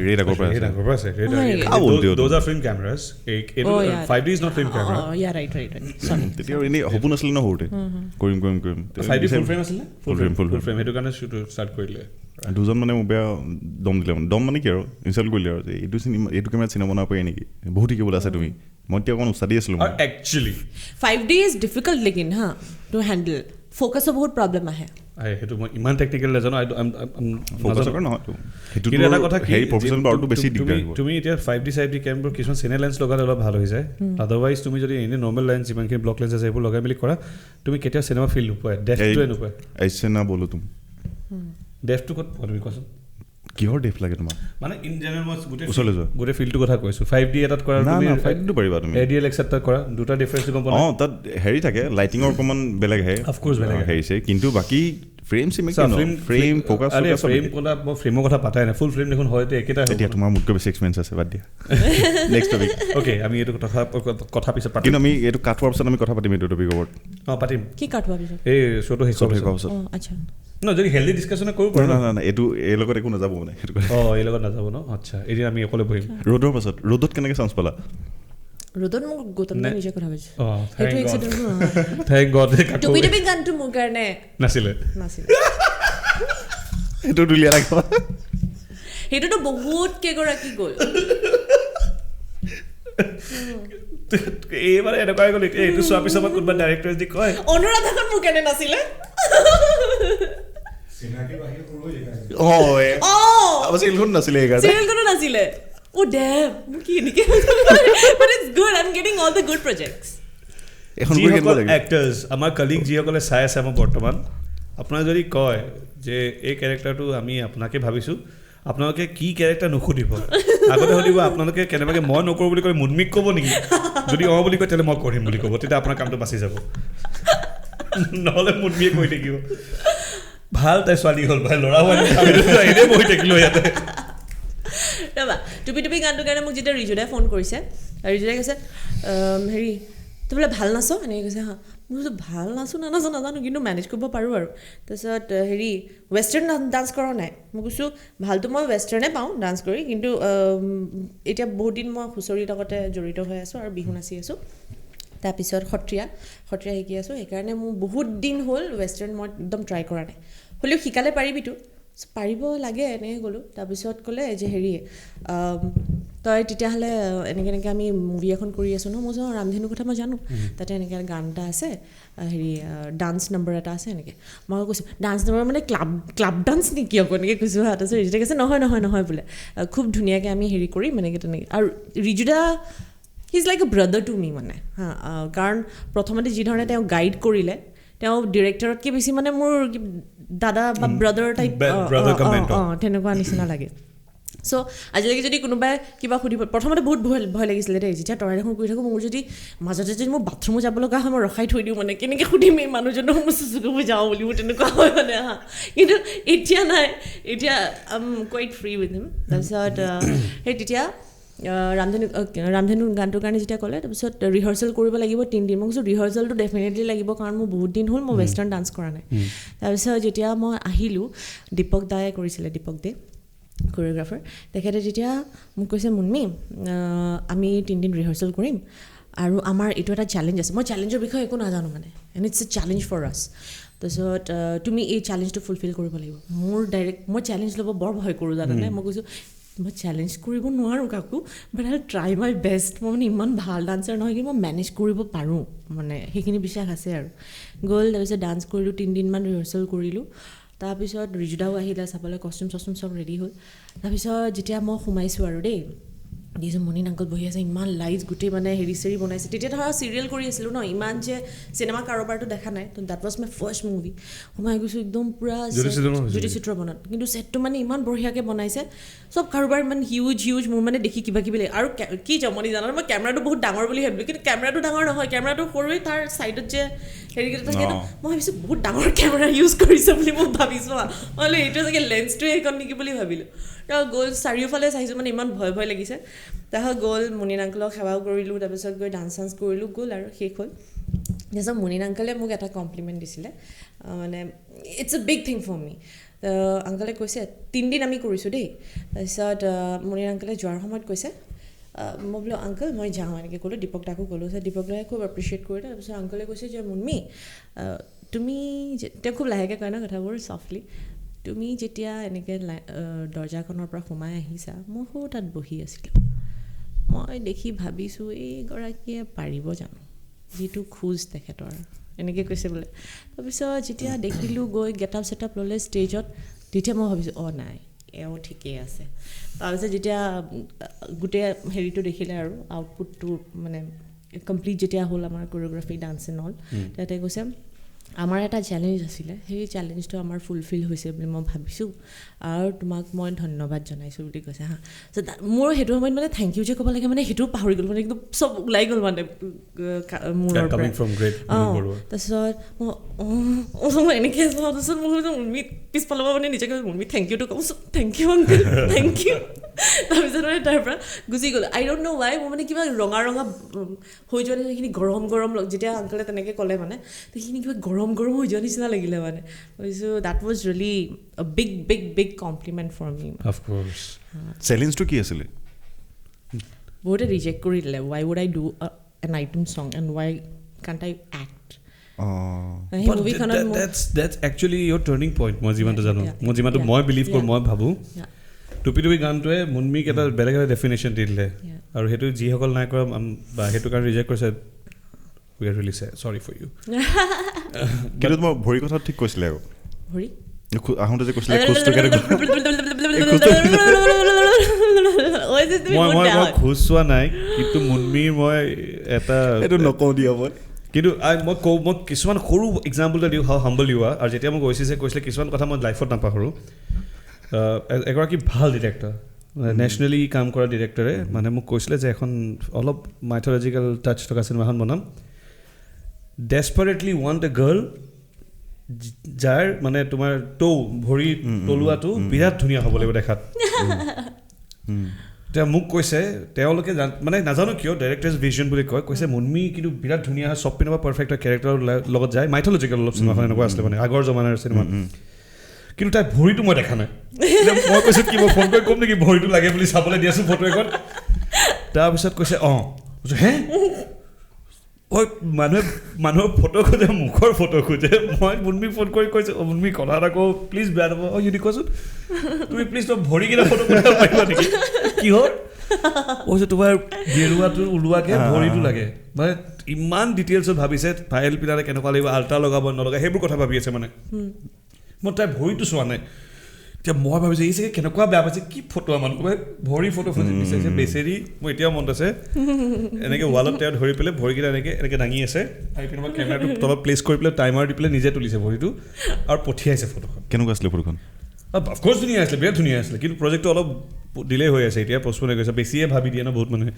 ৰেড আগৰ পৰা আছে those are film cameras 5D is not film camera right তেতিয়া আৰু এনেই হ'ব নাছিলে ন সৰুতে কৰিম 5D full frame আছিলে full frame সেইটো কাৰণে শুট ষ্টাৰ্ট কৰিলে দুজন মানে মোক বেয়া দম দিলে মানে কি আৰু ইনচাল্ট কৰিলে আৰু যে এইটো কেমেৰাত চিনেমা বনাব পাৰি নেকি বহুত শিকিবলৈ আছে তুমি মই এতিয়া অকণ উস্তাদি আছিলোঁ একচুৱেলি 5D ইজ ডিফিকাল্ট লেকিন হা টু হেণ্ডেল ফ'কাছৰ বহুত প্ৰব্লেম আহে সেইটো মই ইমান টেকনিকেল নাজানো ফ'কাছৰ নহয় কিন্তু এটা কথা কি প্ৰফেচনেল পাৰ্টটো বেছি দিগদাৰ তুমি এতিয়া 5D কেমেৰাবোৰ কিছুমান চিনে লেন্স লগালে অলপ ভাল হৈ যায় আদাৰৱাইজ তুমি যদি এনেই নৰ্মেল লেন্স যিমানখিনি ব্লক লেন্স আছে সেইবোৰ লগাই মেলি কৰা তুমি কেতিয়াও চিনেমা ফিল নোপোৱা ডেফটোৱে নোপোৱা ऐसे ना बोलो तुम ডেফটো ক'ত পোৱা তুমি কোৱাচোন কিহৰ ডেফ লাগে তোমাক মানে ইন জেনেৰেল মই ওচৰলৈ যোৱা গোটেই ফিল্ডটোৰ কথা কৈছোঁ 5D এটাত কৰা তুমি 5Dটো পাৰিবা তুমি ADLX এটাত কৰা দুটা ডিফাৰেঞ্চ গম পোৱা তাত হেৰি থাকে লাইটিঙৰ অকণমান বেলেগ আহে অফক'ৰ্ছ বেলেগ হেৰিছে কিন্তু বাকী ফ্ৰেম ফ্ৰেম ফ'কাছ ফ্ৰেম ক'লা মই ফ্ৰেমৰ কথা পাতাই নাই ফুল ফ্ৰেম দেখোন হয়তো একেটা এতিয়া তোমাৰ মোতকৈ বেছি এক্সপেৰিয়েঞ্চ আছে বাদ দিয়া নেক্সট টপিক অ'কে আমি এইটো কথা পিছত পাতিম কিন্তু আমি এইটো কাট হোৱাৰ পিছত আমি কথা পাতিম এইটো টপিকৰ ওপৰত পাতিম কি কাট হোৱাৰ পিছত এই শ্ব'টো শেষ হোৱাৰ পিছত আচ্ছা ন যদি হেল্ডি ডিছকাশ্যনে কৰোঁ বাৰু নাই এইটো এই লগত একো নাযাব মানে সেইটো এই লগত নাযাব ন আচ্ছা এদিন আমি অকলে বহিম ৰ'দৰ পাছত ৰ'দত কেনেকৈ চান্স পালা ৰ'দত মোক গৌতম দাই নিজে কথা কৈছে Oh, সেইটো thank God. এক্সিডেণ্ট নহয় Thank God. টুপি টুপি গানটো মোৰ কাৰণে নাছিলে নাছিল সেইটো উলিয়াই ৰাখিব সেইটোতো বহুত কেইগৰাকী গ'ল এইবাৰে এনেকুৱাই গ'ল এতিয়া এইটো চোৱাৰ পিছত মই কোনোবা ডাইৰেক্টৰে যদি কয় অনুৰাধাখন মোৰ কাৰণে নাছিলে চিৰিয়েলখন নাছিলে সেইকাৰণে চিৰিয়েলখনো নাছিলে অ' ডেম মোৰ কি এনেকৈ but it's good I am getting all the good projects এখন কৰি কেনেকুৱা যিসকল লাগিল এক্টাৰ্ছ আমাৰ কলিগ যিসকলে চাই আছে আমাৰ বৰ্তমান আপোনাৰ যদি কয় যে এই কেৰেক্টাৰটো আমি আপোনাকে ভাবিছোঁ আপোনালোকে কি কেৰেক্টাৰ নুসুধিব আগতে সুধিব আপোনালোকে কেনেবাকৈ মই নকৰোঁ বুলি কৈ মুনমিক ক'ব নেকি যদি অঁ বুলি কয় তেতিয়াহ'লে মই কৰিম বুলি ক'ব তেতিয়া আপোনাৰ কামটো বাচি যাব নহ'লে মুনমিয়ে কৈ থাকিব ভাল তাই ছোৱালী হ'ল ভাই ল'ৰা হোৱা এনেই বহি থাকিলোঁ ইয়াতে ৰ'বা টুপি টুপি গানটোৰ কাৰণে মোক যেতিয়া ৰিজুদাই ফোন কৰিছে ৰিজুদাই কৈছে হেৰি তই বোলে ভাল নাচ এনেকৈ কৈছে হা মই কৈছোঁ ভাল নাচোঁ নাজানো কিন্তু মেনেজ কৰিব পাৰোঁ আৰু তাৰপিছত হেৰি ৱেষ্টাৰ্ণ ডান্স কৰা নাই মই কৈছোঁ ভালটো মই ৱেষ্টাৰ্ণে পাওঁ ডান্স কৰি কিন্তু এতিয়া বহুত দিন মই হুঁচৰিৰ লগতে জড়িত হৈ আছোঁ আৰু বিহু নাচি আছোঁ তাৰপিছত সত্ৰীয়া শিকি আছোঁ সেইকাৰণে মোৰ বহুত দিন হ'ল ৱেষ্টাৰ্ণ মই একদম ট্ৰাই কৰা নাই হ'লেও শিকালে পাৰিবিতো পাৰিব লাগে এনেকৈ গ'লোঁ তাৰপিছত ক'লে যে হেৰি তই তেতিয়াহ'লে এনেকৈ আমি মুভি এখন কৰি আছোঁ ন মই কৈছোঁ ৰামধেনুৰ কথা মই জানো তাতে এনেকৈ গান এটা আছে হেৰি ডান্স নম্বৰ এটা আছে এনেকৈ মই কৈছোঁ ডান্স নম্বৰ মানে ক্লাব ডান্স নেকি আকৌ এনেকৈ কৈছোঁ হা তাৰপিছত ৰিজুদাই কৈছে নহয় বোলে খুব ধুনীয়াকৈ আমি হেৰি কৰিম এনেকৈ তেনেকৈ আৰু ৰিজুদা he is like a brother to me মানে হা কাৰণ প্ৰথমতে যিধৰণে তেওঁ গাইড কৰিলে তেওঁ ডিৰেক্টৰতকৈ বেছি মানে মোৰ দাদা বা ব্ৰাদাৰ টাইপ তেনেকুৱা নিচিনা লাগে চ' আজিলৈকে যদি কোনোবাই কিবা সুধিব প্ৰথমতে বহুত ভয় লাগিছিলে দেই যেতিয়া তৰাই দেখোন কৰি থাকোঁ মোৰ যদি মাজতে যদি মোৰ বাথৰুমো যাব লগা হয় মই ৰখাই থৈ দিওঁ মানে কেনেকৈ সুধিম এই মানুহজনক মই চুচুকব যাওঁ বুলি মোৰ তেনেকুৱা হয় মানে হা কিন্তু এতিয়া নাই এতিয়া I am quit free with him তাৰপিছত সেই তেতিয়া ৰামধেনু গানটোৰ কাৰণে যেতিয়া ক'লে তাৰপিছত ৰিহাৰ্চেল কৰিব লাগিব 3 দিন মই কৈছোঁ ৰিহাৰ্চেলটো ডেফিনেটলি লাগিব কাৰণ মোৰ বহুত দিন হ'ল মই ৱেষ্টাৰ্ণ ডান্স কৰা নাই তাৰপিছত যেতিয়া মই আহিলোঁ দীপক দায়ে কৰিছিলে দীপক দে কোৰিঅ'গ্ৰাফাৰ তেখেতে যেতিয়া মোক কৈছে মুনমি আমি 3 দিন ৰিহাৰ্চেল কৰিম আৰু আমাৰ এইটো এটা চেলেঞ্জ আছে মই চেলেঞ্জৰ বিষয়ে একো নাজানো মানে and it's a challenge for us তাৰপিছত তুমি এই চেলেঞ্জটো ফুলফিল কৰিব লাগিব মই চেলেঞ্জ ল'ব বৰ ভয় কৰোঁ জানানে মই কৈছোঁ মই চেলেঞ্জ কৰিব নোৱাৰোঁ কাকো বাট আই ট্ৰাই মাই বেষ্ট মই মানে ইমান ভাল ডান্সাৰ নহয় কিন্তু মই মেনেজ কৰিব পাৰোঁ মানে সেইখিনি বিশ্বাস আছে আৰু গ'ল তাৰপিছত ডান্স কৰিলোঁ 3 দিনমান ৰিহাৰ্চেল কৰিলোঁ তাৰপিছত ৰিজুদাও আহিলে চাবলৈ কষ্টিউম চষ্টিউম চব ৰেডি হ'ল তাৰপিছত যেতিয়া মই সোমাইছোঁ আৰু দেই দেখিছোঁ মুনিন আংকল বহি আছে ইমান লাইটছ গোটেই মানে হেৰি চেৰি বনাইছে তেতিয়া ধৰা চিৰিয়েল কৰি আছিলোঁ ন ইমান যে চিনেমা কাৰোবাৰটো দেখা নাই তো that was my first movie সোমাই গৈছোঁ একদম পূৰা জ্যোতিচিত্ৰবনত কিন্তু ছেটটো মানে ইমান বঢ়িয়াকৈ বনাইছে চব কাৰোবাৰ ইমান হিউজ মোৰ মানে দেখি কিবা কিবি লাগে আৰু কি জমনি জানানে মই কেমেৰাটো বহুত ডাঙৰ বুলি ভাবিলোঁ কিন্তু কেমেৰাটো ডাঙৰ নহয় কেমেৰাটো সৰুৱে তাৰ ছাইডত যে হেৰিকেইটা থাকে মই ভাবিছোঁ বহুত ডাঙৰ কেমেৰা ইউজ কৰিছে বুলি মই ভাবিছোঁ মই বোলো এইটো চাগে লেন্সটোৱে সেইখন নেকি বুলি ভাবিলোঁ গ'ল চাৰিওফালে চাইছোঁ মানে ইমান ভয় লাগিছে তাৰপিছত গ'ল মুনিন আংকলক সেৱাও কৰিলোঁ তাৰপিছত গৈ ডান্স চান্স কৰিলোঁ গ'ল আৰু শেষ হ'ল তাৰপিছত মুনিন আংকলে মোক এটা কমপ্লিমেণ্ট দিছিলে মানে it's a big thing for me আংকলে কৈছে 3 দিন আমি কৰিছোঁ দেই তাৰপিছত মুনিন আংকলে যোৱাৰ সময়ত কৈছে মই বোলো আংকল মই যাওঁ এনেকৈ ক'লোঁ দীপক দাকো ক'লোঁ দীপক দাই খুব এপ্ৰিচিয়েট কৰিলে তাৰপিছত আংকলে কৈছে যে মুনমি তুমি তেওঁ খুব লাহেকৈ কয় ন কথাবোৰ চফ্টলি তুমি যেতিয়া এনেকৈ দৰ্জাখনৰ পৰা সোমাই আহিছা মই সৌ তাত বহি আছিলোঁ মই দেখি ভাবিছোঁ এইগৰাকীয়ে পাৰিব জানো যিটো খোজ তেখেতৰ এনেকৈ কৈছে বোলে তাৰপিছত যেতিয়া দেখিলোঁ গৈ গেট আপ ছেট আপ ল'লে ষ্টেজত তেতিয়া মই ভাবিছোঁ নাই এওঁ ঠিকেই আছে তাৰপিছত যেতিয়া গোটেই হেৰিটো দেখিলে আৰু আউটপুটটো মানে কমপ্লিট যেতিয়া হ'ল আমাৰ কোৰিঅ'গ্ৰাফি ডান্স এণ্ড অল তাতে কৈছে আমাৰ এটা চেলেঞ্জ আছিলে সেই চেলেঞ্জটো আমাৰ ফুলফিল হৈছে বুলি মই ভাবিছোঁ আৰু তোমাক মই ধন্যবাদ জনাইছোঁ বুলি কৈছে হা মোৰ সেইটো সময়ত মানে থেংক ইউ যে ক'ব লাগে মানে সেইটোও পাহৰি গ'ল মানে একদম চব ওলাই গ'ল মানে মূৰৰ পৰা তাৰপিছত মই এনেকৈ আছোঁ তাৰপিছত মোৰ মুনমি পিছফালৰ পৰা মানে নিজকে মুনমি থেংক ইউটো ক'ব thank you uncle thank you তাৰপিছত মানে তাৰ পৰা গুচি গ'ল আই ডণ্ট ন' ৱাই মোৰ মানে কিবা ৰঙা হৈ যোৱা সেইখিনি গৰম যেতিয়া আংকলে তেনেকৈ ক'লে মানে সেইখিনি কিবা গৰম হৈ যোৱা নিচিনা লাগিলে মানে ভাবিছোঁ that was really a big compliment for me of course চেলেঞ্জটো কি আছিলে বহুতে ৰিজেক্ট কৰি দিলে why would I do an item song and why can't I act সেই But মুভিখনত that's actually your turning point মই যিমানটো জানো Yeah. মই যিমানটো Yeah. মই বিলিভ কৰোঁ মই ভাবোঁ Yeah. টুপি টুপি গানটোৱে মুনমিক এটা বেলেগ এটা ডেফিনেশ্যন দি দিলে Yeah. আৰু সেইটো যিসকল নাই কৰা বা সেইটো কাৰণে ৰিজেক্ট কৰিছে we are really sorry for you কিন্তু তোমাৰ ভৰি কথা ঠিক কৈছিলে আকৌ হৰি আহোঁতে যে কৈছিলে খোজটো কেনেকৈ মই খোজ চোৱা নাই কিন্তু মুনমিৰ মই এটা এইটো নকওঁ দিয়া মই কিন্তু মই কিছুমান সৰু এক্সাম্পল এটা দিওঁ হাউ হাম্বল ইউ আৰ আৰু যেতিয়া মোক কৈছিলে কিছুমান কথা মই লাইফত নাপাহৰোঁ এগৰাকী ভাল ডিৰেক্টৰ নেশ্যনেলি কাম কৰা ডিৰেক্টৰে মানে মোক কৈছিলে যে এখন অলপ মাইথলজিকেল টাচ থকা চিনেমা এখন বনাম ডেছপাৰেটলি ৱান্ট এ গাৰ্ল যাৰ মানে তোমাৰ ভৰি তলুৱাটো বিৰাট ধুনীয়া হ'ব লাগিব দেখাত এতিয়া মোক কৈছে তেওঁলোকে মানে নাজানো কিয় ডাইৰেক্টৰ্ছ ভিজন বুলি কৈছে মুনমি কিন্তু বিৰাট ধুনীয়া হয় চব পিনৰ পৰা পাৰফেক্ট হয় কেৰেক্টাৰৰ লগত যায় মাইথলজিকেল অলপ চিনেমাখন এনেকুৱা আছিলে মানে আগৰ জমানাৰ চিনেমা কিন্তু তাই ভৰিটো মই দেখা নাই মই কৈছোঁ কি মই ফোন কৰি ক'ম নেকি ভৰিটো লাগে বুলি চাবলৈ দি আছোঁ ফটো এখন তাৰপিছত কৈছে হে ঐ মানুহৰ ফটো খোজে মুখৰ ফটো খোজে মই মুনমিক ফোন কৰি কৈছোঁ মুনমি কথা এটা কওঁ প্লিজ বেয়া নাপাব যদি কোৱাচোন তুমি প্লিজ তই ভৰি কিনে ফটো উঠাব পাৰিবা নেকি কিহৰ কৈছোঁ তোমাৰ গেৰুৱাটো ওলোৱাকৈ ভৰিটো লাগে মানে ইমান ডিটেইলছত ভাবিছে ভাইৰেল পিন্ধালে কেনেকুৱা লাগিব আল্ট্ৰা লগাব নলগাব সেইবোৰ কথা ভাবি আছে মানে মই তাই ভৰিটো চোৱা নাই এতিয়া মই ভাবিছোঁ এই চাগে কেনেকুৱা বেয়া পাইছে কি ফটো মানুহ ভৰি ফটো খুজি বিচাৰিছে বেচেৰি মই এতিয়াও মনত আছে এনেকৈ ৱালত তেওঁ ধৰি পেলাই ভৰিকেইটা এনেকৈ দাঙি আছে আৰু পিনে মই কেমেৰাটো তলত প্লেচ কৰি পেলাই টাইমাৰ দি পেলাই নিজে তুলিছে ভৰিটো আৰু পঠিয়াইছে ফটোখন কেনেকুৱা আছিলে ফটোখন অফক'ৰ্ছ ধুনীয়া আছিলে বিৰাট ধুনীয়া আছিলে কিন্তু প্ৰজেক্টটো অলপ ডিলে হৈ আছে এতিয়া পষ্টপ'ন হৈ গৈছে বেছিয়ে ভাবি দিয়ে ন বহুত মানুহে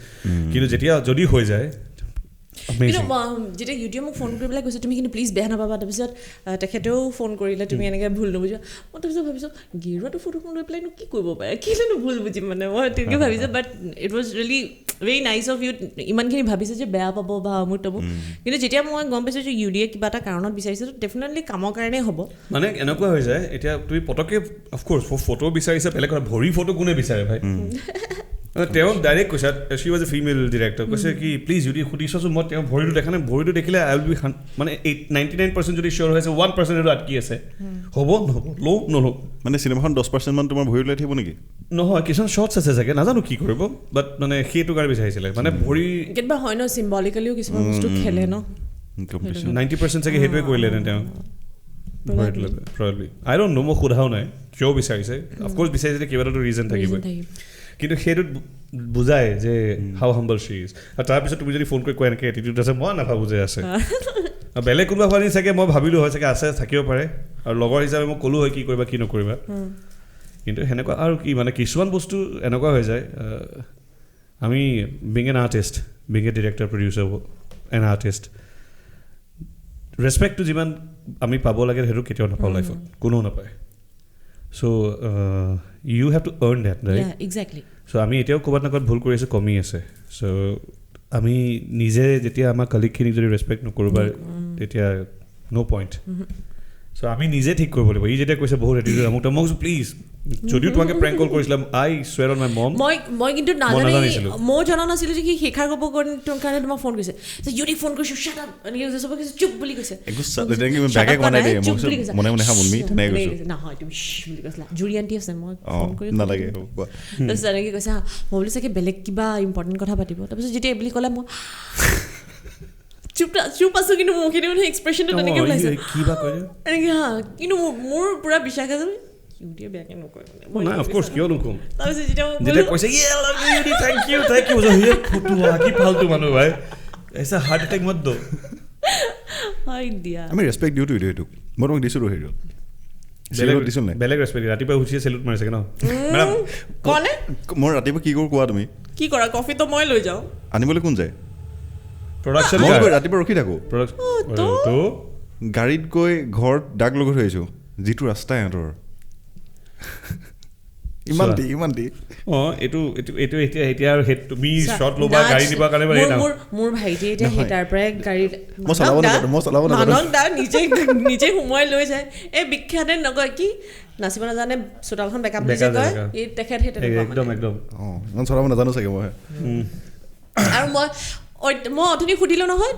কিন্তু যেতিয়া যদি হৈ যায় কিন্তু যেতিয়া ইউটিউবে মোক ফোন কৰি পেলাই কৈছে তুমি কিন্তু প্লিজ বেয়া নাপাবা তাৰপিছত তেখেতেও ফোন কৰিলে তুমি এনেকৈ ভুল নুবুজিবা মই তাৰপিছত ভাবিছোঁ গেৰুৱাটো ফটোখন লৈ পেলাইনো কি কৰিব পাৰে কেলৈনো ভুল বুজিম মানে মই তেনেকৈ ভাবিছোঁ but it was really very nice of you ইমানখিনি ভাবিছে যে বেয়া পাব বা অমুক তমুক কিন্তু যেতিয়া মই গম পাইছোঁ যে ইউডিয়ে কিবা এটা কাৰণত বিচাৰিছে ডেফিনেটলি কামৰ কাৰণেই হ'ব মানে এনেকুৱা হৈ যায় এতিয়া তুমি পটককৈ অফক'ৰ্ছ ফটো বিচাৰিছে বেলেগ কথা ভৰি ফটো কোনে বিচাৰে ভাই তেওঁ ডাইৰেক্ট কৈছে শ্বি ৱাজ এ ফিমেল ডিৰেক্টৰ কৈছে কি প্লিজ যদি সুধিছোঁচোন মই তেওঁ ভৰিটো দেখা নাই ভৰিটো দেখিলে আই উইল বি মানে 99% যদি চিয়'ৰ হৈছে 1% এইটো আটকি আছে হ'ব নহ'ব নলওঁ মানে চিনেমাখন 10% মান তোমাৰ ভৰি লৈ থাকিব নেকি নহয় কিছুমান শ্বৰ্টছ আছে চাগে নাজানো কি কৰিব বাট মানে সেইটো কাৰণে বিচাৰিছিলে মানে ভৰি কেতিয়াবা হয় ন চিম্বলিকেলিও কিছুমান বস্তু খেলে ন 90% চাগে সেইটোৱে কৰিলেহেঁতেন তেওঁ প্ৰবেবলি আই ডণ্ট ন' মই সোধাও নাই কিয় বিচাৰিছে অফক'ৰ্ছ বিচাৰিছে কিবা এটা ৰিজন থাকিবই কিন্তু সেইটোত বুজায় যে হাউ হাম্বল শ্বি ইজ আৰু তাৰপিছত তুমি যদি ফোন কৰি কোৱা এনেকৈ এটিটিউড আছে মই নাভাবোঁ যে আছে বেলেগ কোনোবা হোৱা চাগে মই ভাবিলোঁ হয় চাগে আছে থাকিব পাৰে আৰু লগৰ হিচাপে মই ক'লোঁ হয় কি কৰিবা কি নকৰিবা কিন্তু সেনেকুৱা আৰু কি মানে কিছুমান বস্তু এনেকুৱা হৈ যায় আমি being an artist being a director producer an artist ৰেচপেক্টটো যিমান আমি পাব লাগে সেইটো কেতিয়াও নাপাওঁ লাইফত কোনেও নাপায় so' you have to earn that right exactly so' আমি এতিয়াও ক'ৰবাত না ক'ৰবাত ভুল কৰি আছোঁ কমি আছে চ' আমি নিজে যেতিয়া আমাৰ কলিগখিনিক যদি ৰেচপেক্ট নকৰোঁ বা তেতিয়া ন' পইণ্ট চ' আমি নিজে ঠিক কৰিব লাগিব ই যেতিয়া কৈছে বহুত এটিটিউড মোক মই কৈছোঁ প্লিজ যদিও তোমাকে prank call কৰিছিলাম I চুৱেৰ on my মম মই কিন্তু নাজানো মই জনা নাছিলোঁ যে কি শিক্ষাৰ কাৰণে তোমাক ফোন কৰিছে যদি ফোন কৰিছোঁ শ্বাট আপ এনেকৈ কৈছে চবে কৈছে চুপ বুলি কৈছে নহয় তুমি বুলি কৈছিলা জুৰি আণ্টি আছে মই ফোন কৰি নালাগে তাৰপিছত এনেকৈ কৈছে মই বোলো চাগে বেলেগ কিবা ইম্পৰ্টেণ্ট কথা পাতিব তাৰপিছত যেতিয়া এই বুলি ক'লে মই চুপ আছোঁ কিন্তু মোৰখিনি মানে এক্সপ্ৰেশ্যনটো তেনেকৈ ওলাইছে এনেকৈ হা কিন্তু মোৰ পূৰা বিশ্বাস আছে ইউডিয়ে বেয়াকৈ নকয় নাই অফক'ৰ্ছ কিয় নক'ম তাৰপিছত যেতিয়া কৈছে থেংক ইউ কি ফাল্টু মানুহ ভাই এছা হাৰ্ট এটেক মত দো হয় দিয়া আমি ৰেচপেক্ট দিওঁতো এইটো মই তোমাক দিছোঁ হেৰিত দিছোঁ নাই বেলেগ ৰেচপেক্ট ৰাতিপুৱা উঠিয়ে চেলুট মাৰে চাগে ন মেডাম কলে মই ৰাতিপুৱা কি কৰোঁ কোৱা তুমি কি কৰা কফিটো মই লৈ যাওঁ আনিবলৈ কোন যায় প্ৰডাকশ্যন মই ৰাতিপুৱা ৰখি থাকোঁ গাড়ীত গৈ ঘৰত দাগ লগাই থৈ আহিছোঁ যিটো ৰাস্তা সিহঁতৰ ইমান দি এইটো এতিয়া আৰু তুমি শ্বট ল'বা গাড়ী দিবা কাৰণে মোৰ ভাইটি এতিয়া সেই তাৰ পৰাই গাড়ীত মই চলাব নাজানো নিজে সোমোৱাই লৈ যায় এই বিখ্যাতে নকয় কি নাচিব নাজানে চোতালখন বেকআপ দিছে কয় এই তেখেত সেই তেনেকুৱা একদম ইমান চলাব নাজানো চাগে মই আৰু মই অথনি সুধিলোঁ নহয়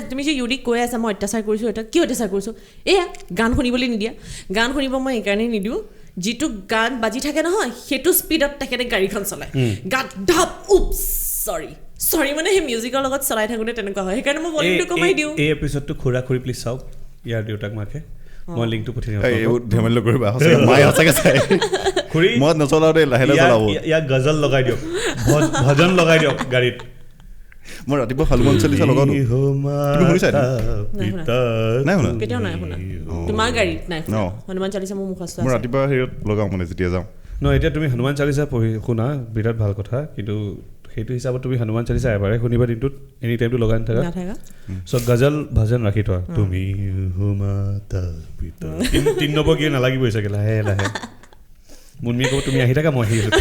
তুমি যে ইউডিক কৈ আছা মই অত্যাচাৰ কৰিছোঁ এটা কি অত্যাচাৰ কৰিছোঁ এয়া গান শুনিবলৈ নিদিয়া গান শুনিব মই এইকাৰণেই নিদিওঁ যিটো গান বাজি থাকে নহয় সেইটো স্পীডত তেখেতে গাড়ীখন চলায় গাত ঢপ উপছ চৰি মানে সেই মিউজিকৰ লগত চলাই থাকোঁতে তেনেকুৱা হয় সেইকাৰণে মই ভলিউমটো কমাই দিওঁ এই এপিছডটো খুৰা খুৰী প্লিজ চাওক ইয়াৰ দেউতাক মাকে মই লিংকটো পঠিয়াই দিম এইবোৰ ধেমালি নকৰিবা মায়ে সঁচাকৈ চাই খুৰী মই নচলাওঁ দেই লাহে লাহে চলাব ইয়াক গজল লগাই দিয়ক ভজন লগাই দিয়ক গাড়ীত মই ৰাতিপুৱা হনুমান চালিচা লগাওঁ তুমি শুনিছা নাই শুনা কেতিয়াও নাই শুনা তোমাৰ গাড়ীত নাই শুনা হনুমান চালিচা মোৰ মুখস্থ মই আছে ৰাতিপুৱা হেৰিত লগাওঁ মানে যেতিয়া যাওঁ নহয় এতিয়া তুমি হনুমান চালিচা পঢ়ি শুনা বিৰাট ভাল কথা কিন্তু সেইটো হিচাপত তুমি হনুমান চালিচা এবাৰে শুনিবা দিনটোত এনি টাইমটো লগাই নাথাকা চ' গজল ভজন ৰাখি থোৱা তুমি মাতা পিতা 3 নম্বৰ গীত নালাগিবই চাগে লাহে লাহে মুনমি ক'ব তুমি আহি থাকা মই আহি আছোঁ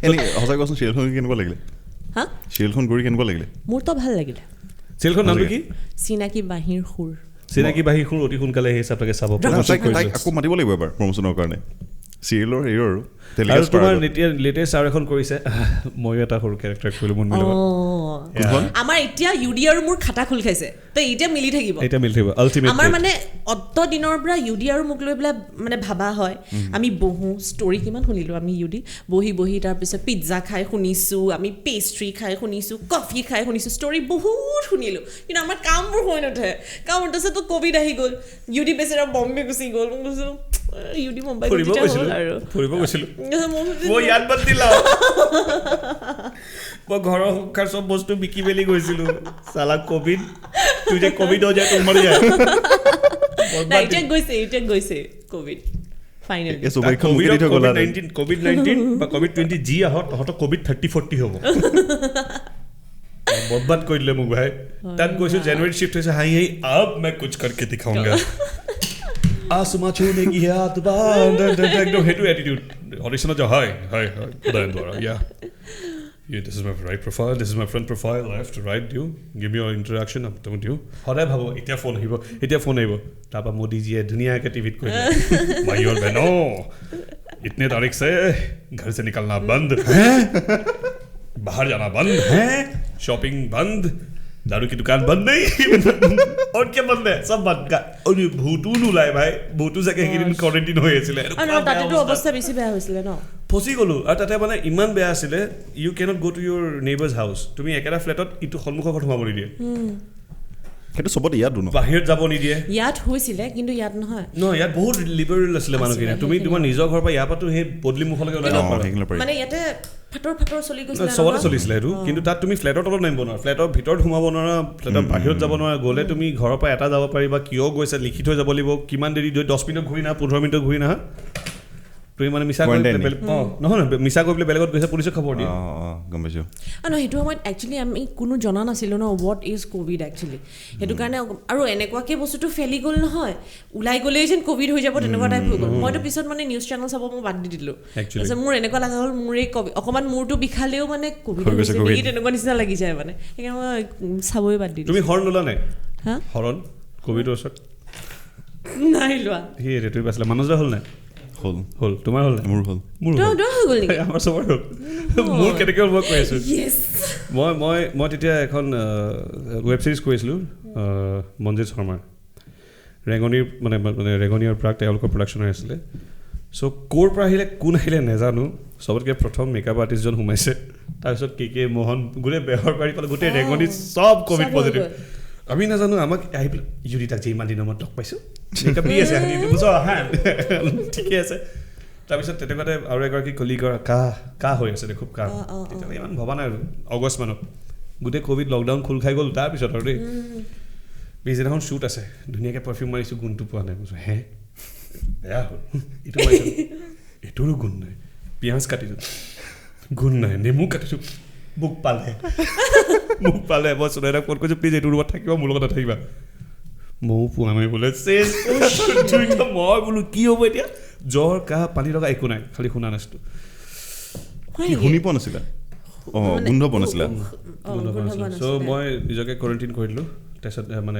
এনেই সঁচাকৈ কোৱাচোন চিৰিয়েলখন কেনেকুৱা লাগিলে চিৰিয়েলখন কৰি কেনেকুৱা লাগিলে মোৰতো ভাল লাগিলে চিৰিয়েলখন নামটো কি চিনাকি বাঁহীৰ সুৰ চিনাকি বাঁহীৰ সুৰ অতি সোনকালে সেই হিচাপে চাব তাইক আকৌ মাতিব লাগিব এবাৰ প্ৰমোচনৰ কাৰণে চিৰিয়েলৰ হেৰি আৰু তোমাৰ এতিয়া লেটেষ্ট আৰু এখন কৰিছে ময়ো এটা সৰু কেৰেক্টাৰ কৰিলোঁ মুনমিৰ লগত আমাৰ এতিয়া ইউডি আৰু মোৰ খাতা খোল খাইছে তো এতিয়া মিলি থাকিব আল্টিমেট আমাৰ মানে অত দিনৰ পৰা ইউডি আৰু মোক লৈ পেলাই মানে ভাবা হয় আমি বহোঁ ষ্টৰি কিমান শুনিলোঁ আমি ইউডি বহি তাৰপিছত পিজ্জা খাই শুনিছোঁ আমি পেষ্ট্ৰি খাই শুনিছোঁ কফি খাই শুনিছোঁ ষ্টৰি বহুত শুনিলোঁ কিন্তু আমাৰ কামবোৰ হৈ নুঠে কাম তাৰপিছতো ক'ভিড আহি গ'ল ইউডি বেচেৰা বম্বে গুচি গ'ল মোক কৈছোঁ ইউডি মুম্বাই ফুৰিব গৈছিলোঁ মই ইয়াত বাদ দিলা মই ঘৰৰ সংসাৰ চব বস্তু বিকি মেলি গৈছিলোঁ চালা ক'ভিড তুই যে ক'ভিড হৈ যায় তোৰ মৰি যায় এতিয়া গৈছে ক'ভিড ফাইনেলি COVID-19 বা COVID-20 যি আহক তহঁতৰ COVID 30-40 হ'ব বৰবাদ কৰি দিলে মোক ভাই তাত গৈছোঁ জানুৱাৰীত শ্বিফ্ট হৈছে হাই আব মই কুছ কৰকে দিখাউংগা आसमां छूने की है हाथ बांध एकदम हेटू एटीट्यूड ऑडिशन जो हाय खुदा द्वारा या this is my right profile this is my front profile I have to write you give me your introduction अब तुम दियो हरे भागो इतना फोन आइबो तापा मोदी जी दुनिया के टीवी को भाई और बहनों इतने तारीख से घर से निकलना बंद है बाहर जाना बंद है शॉपिंग बंद दारू की दुकान बंद नहीं और क्या बंद है सब बंद का और भूतू नुलाय भाई भूतू से कहीं दिन क्वारंटाइन হৈ আছিল আৰু তাতেটো অৱস্থা বেছি বেয়া হৈছিল ন ফসি গলো আৰু তাতে মানে ইমান বেয়া আছিল ইউ ক্যানট গো টু ইউৰ নেইবাৰ্স হাউস তুমি একেটা ফ্ল্যাটত ইটো সন্মুখৰ ঘৰত সোমাব নিদিয়ে সেইটো সবত ইয়াত দুনো বাহিৰত যাব নিদিয়ে ইয়াত হৈছিলে কিন্তু ইয়াত নহয় ইয়াত বহুত লিবাৰেল আছিল মানুহখিনি তুমি তোমাৰ নিজৰ ঘৰৰ পৰা ইয়াৰ পৰা সেই বদলি মুখলৈকে ওলাই যাব পাৰা মানে ইয়াতে ফাটৰ চলি গৈছিল সবতে চলিছিলে সেইটো কিন্তু তাত তুমি ফ্ল্যাটৰ তলত নামিব নোৱাৰা ফ্ল্যাটৰ ভিতৰত সোমাব নোৱাৰা ফ্ল্যাটৰ বাহিৰত যাব নোৱাৰা গ'লে তুমি ঘৰৰ পৰা এটা যাব পাৰিবা কিয় গৈছে লিখি থৈ যাব লাগিব কিমান দেৰি 10 মিনিট ঘূৰি না 15 মিনিট ঘূৰি না তুমি মানে মিছা কৰি নহয় মিছা কৰি বেলেগত গৈছে পুলিচে খবৰ দিয়ে গম পাইছো নহয় সেইটো সময়ত একচুৱেলি আমি কোনো জনা নাছিলোঁ ন হোৱাট ইজ কোভিড একচুৱেলি সেইটো কাৰণে আৰু এনেকুৱাকৈ বস্তুটো ফেলি গ'ল নহয় ওলাই গ'লেই যেন কোভিড হৈ যাব তেনেকুৱা টাইপ হৈ গ'ল মইতো পিছত মানে নিউজ চেনেল চাব মই বাদ দি দিলোঁ তাৰপিছত মোৰ এনেকুৱা লগা হ'ল মোৰ এই অকণমান মূৰটো বিষালেও মানে কোভিড হৈছে নেকি তেনেকুৱা নিচিনা লাগি যায় মানে সেইকাৰণে মই চাবই বাদ দি দিলোঁ তুমি হৰ্ণ ল'লা নাই হা হৰ্ণ কোভিডৰ ওচৰত নাই লোৱা সেই তুমি পাইছিলা মানুহজা হ'ল নাই হল তোমাৰ হল মোৰ হল হৈ গ'ল নেকি আমাৰ সবৰ হল মোৰ কেনেকৈ মই কৈ আছোঁ মই তেতিয়া এখন ৱেব ছিৰিজ কৰিছিলোঁ মঞ্জিত শৰ্মাৰ ৰেঙনিৰ মানে ৰেঙনিয়াৰ প্ৰাক তেওঁলোকৰ প্ৰডাকশ্যন হৈ আছিলে চ' ক'ৰ পৰা আহিলে কোন আহিলে নাজানো চবতকৈ প্ৰথম মেকআপ আৰ্টিষ্টজন সোমাইছে তাৰপিছত কে মোহন গোটেই বেহৰ পাৰি পালে গোটেই ৰেঙনি চব ক'ভিড পজিটিভ আমি নাজানো আমাক আহি পেলাই ইউৰি তাক যে ইমান দিনৰ মূৰত লগ পাইছোঁ মেকআপ দি আছে বুজ হা ঠিকে আছে তাৰপিছত তেনেকুৱাতে আৰু এগৰাকী কলিগৰ কাহ হৈ আছে খুব কাহ তেতিয়ালৈকে ইমান ভবা নাই আৰু আগষ্ট মানত গোটেই ক'ভিড লকডাউন খোল খাই গ'ল তাৰপিছত আৰু দেই পিছদিনাখন শ্বুট আছে ধুনীয়াকৈ পাৰফিউম মাৰিছোঁ গুণটো পোৱা নাই কৈছোঁ হে বেয়া হ'ল এইটো মাৰিছোঁ এইটোৰো গুণ নাই পিঁয়াজ কাটিছোঁ গুণ নাই নেমু কাটিছোঁ মোক পালে মই সোণাইৰাক ফোন কৰিছোঁ প্লিজ এইটো ৰুমত থাকিবা মোৰ লগত নাথাকিবা ময়ো পোৱা নাই বোলে মই বোলো কি হ'ব এতিয়া জ্বৰ কাহ পানী লগা একো নাই খালি শুনা নাছিলোঁ শুনি পোৱা নাছিলা গোন্ধ পোৱা নাছিলা চ' মই নিজকে কোৱাৰেণ্টাইন কৰি দিলোঁ তাৰপিছত মানে